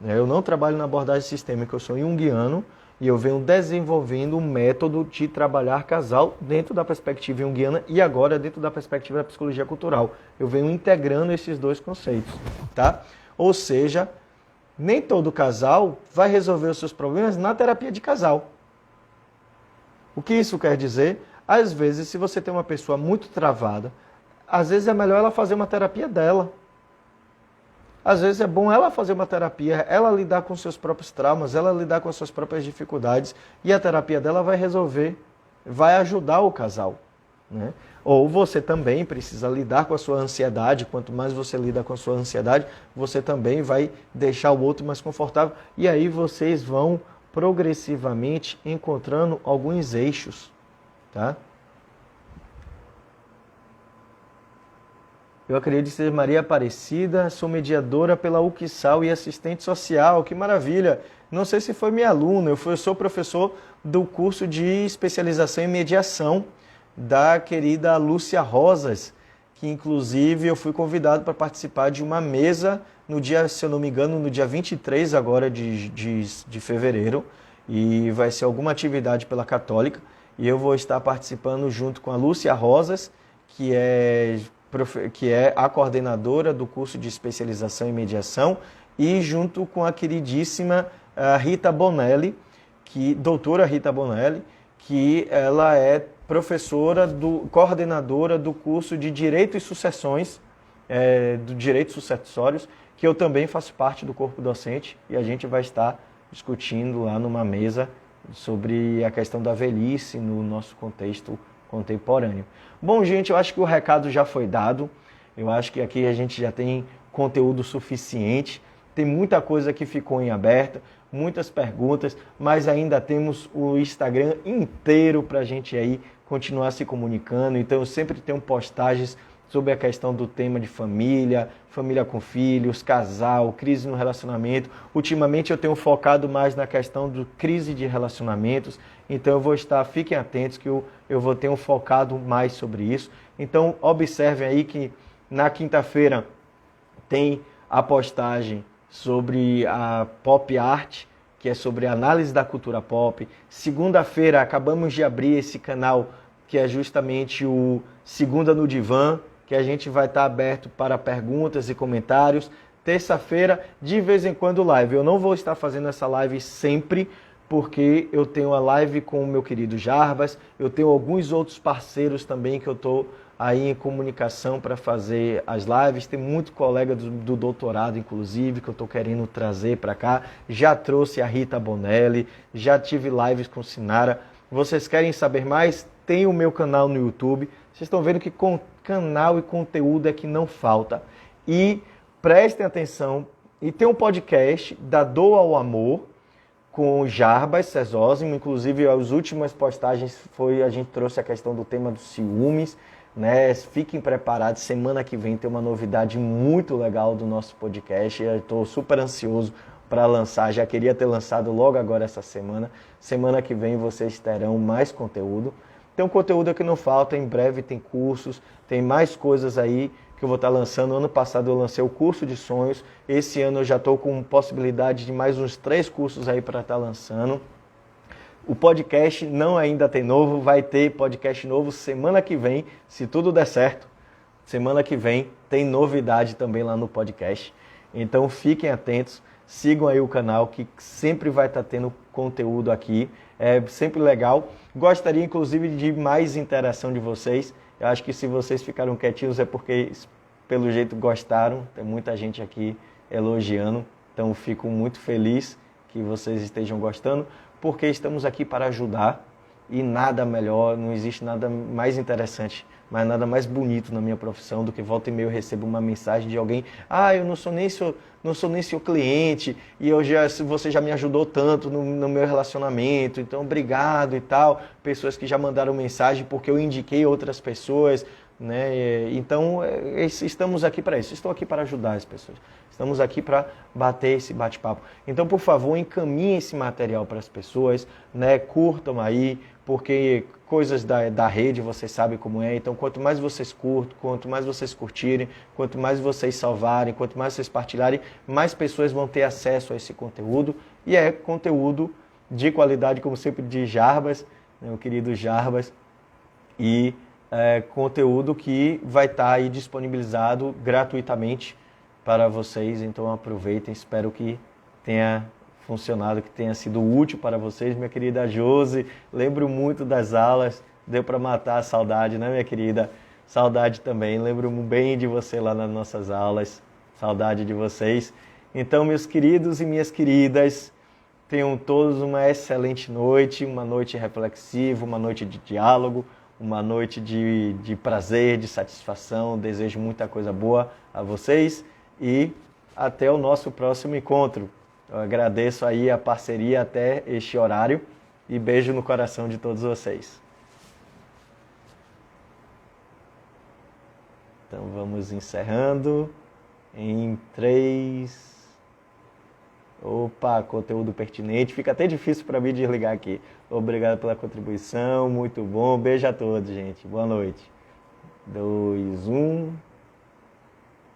né? Eu não trabalho na abordagem sistêmica, eu sou junguiano e eu venho desenvolvendo um método de trabalhar casal dentro da perspectiva junguiana e agora dentro da perspectiva da psicologia cultural. Eu venho integrando esses dois conceitos, tá? Ou seja, nem todo casal vai resolver os seus problemas na terapia de casal. O que isso quer dizer? Às vezes, se você tem uma pessoa muito travada, às vezes é melhor ela fazer uma terapia dela. Às vezes é bom ela fazer uma terapia, ela lidar com seus próprios traumas, ela lidar com as suas próprias dificuldades, e a terapia dela vai resolver, vai ajudar o casal, né? Ou você também precisa lidar com a sua ansiedade. Quanto mais você lida com a sua ansiedade, você também vai deixar o outro mais confortável. E aí vocês vão progressivamente encontrando alguns eixos, tá? Eu acredito ser Maria Aparecida, sou mediadora pela UQSAL e assistente social. Que maravilha! Não sei se foi minha aluna, eu sou professor do curso de especialização em mediação da querida Lúcia Rosas, que inclusive eu fui convidado para participar de uma mesa no dia, se eu não me engano, no dia 23 agora de fevereiro, e vai ser alguma atividade pela Católica, e eu vou estar participando junto com a Lúcia Rosas, que é a coordenadora do curso de especialização em mediação, e junto com a queridíssima Rita Bonelli, doutora Rita Bonelli, que ela é coordenadora do curso de Direito e Sucessões, do Direitos Sucessórios, que eu também faço parte do corpo docente, e a gente vai estar discutindo lá numa mesa sobre a questão da velhice no nosso contexto contemporâneo. Bom, gente, eu acho que o recado já foi dado, eu acho que aqui a gente já tem conteúdo suficiente, tem muita coisa que ficou em aberto, muitas perguntas, mas ainda temos o Instagram inteiro para a gente aí continuar se comunicando. Então eu sempre tenho postagens sobre a questão do tema de família, família com filhos, casal, crise no relacionamento. Ultimamente eu tenho focado mais na questão do crise de relacionamentos, então eu vou estar, fiquem atentos que eu vou ter focado mais sobre isso. Então observem aí que na quinta-feira tem a postagem sobre a pop art, que é sobre a análise da cultura pop. Segunda-feira acabamos de abrir esse canal, que é justamente o Segunda no Divã, que a gente vai estar aberto para perguntas e comentários. Terça-feira, de vez em quando, live. Eu não vou estar fazendo essa live sempre, porque eu tenho a live com o meu querido Jarbas, eu tenho alguns outros parceiros também que eu estou aí em comunicação para fazer as lives. Tem muito colega do doutorado, inclusive, que eu estou querendo trazer para cá. Já trouxe a Rita Bonelli, já tive lives com Sinara. Vocês querem saber mais? Tem o meu canal no YouTube. Vocês estão vendo que com canal e conteúdo é que não falta. E prestem atenção, e tem um podcast da Doa ao Amor, com o Jarbas Cesósimo. Inclusive, as últimas postagens a gente trouxe a questão do tema dos ciúmes, né? Fiquem preparados, semana que vem tem uma novidade muito legal do nosso podcast. Eu estou super ansioso para lançar, já queria ter lançado logo agora essa semana. Semana que vem vocês terão mais conteúdo. Tem um conteúdo que não falta, em breve tem cursos, tem mais coisas aí que eu vou estar lançando. Ano passado eu lancei o curso de sonhos, esse ano eu já estou com possibilidade de mais uns 3 cursos aí para estar lançando. O podcast não ainda tem novo, vai ter podcast novo semana que vem, se tudo der certo. Semana que vem tem novidade também lá no podcast. Então fiquem atentos, sigam aí o canal que sempre vai estar tendo conteúdo aqui. É sempre legal. Gostaria inclusive de mais interação de vocês. Eu acho que se vocês ficaram quietinhos é porque pelo jeito gostaram. Tem muita gente aqui elogiando. Então fico muito feliz que vocês estejam gostando, porque estamos aqui para ajudar e nada melhor, não existe nada mais interessante, mas nada mais bonito na minha profissão do que volta e meia eu recebo uma mensagem de alguém: eu não sou nem seu cliente e você já me ajudou tanto no meu relacionamento, então obrigado e tal. Pessoas que já mandaram mensagem porque eu indiquei outras pessoas, né? Então estamos aqui para isso, estou aqui para ajudar as pessoas. Estamos aqui para bater esse bate-papo. Então, por favor, encaminhem esse material para as pessoas, né? Curtam aí, porque coisas da rede vocês sabem como é. Então, quanto mais vocês curtem, quanto mais vocês curtirem, quanto mais vocês salvarem, quanto mais vocês partilharem, mais pessoas vão ter acesso a esse conteúdo. E é conteúdo de qualidade, como sempre, de Jarbas, meu querido Jarbas, e conteúdo que vai estar aí disponibilizado gratuitamente para vocês. Então aproveitem, espero que tenha funcionado, que tenha sido útil para vocês. Minha querida Josi, lembro muito das aulas, deu para matar a saudade, né, minha querida? Saudade também, lembro bem de você lá nas nossas aulas, saudade de vocês. Então, meus queridos e minhas queridas, tenham todos uma excelente noite, uma noite reflexiva, uma noite de diálogo, uma noite de prazer, de satisfação. Desejo muita coisa boa a vocês e até o nosso próximo encontro. Eu agradeço aí a parceria até este horário e beijo no coração de todos vocês. Então vamos encerrando em 3. Opa, conteúdo pertinente. Fica até difícil para mim desligar aqui. Obrigado pela contribuição, muito bom. Beijo a todos, gente. Boa noite. 2, 1.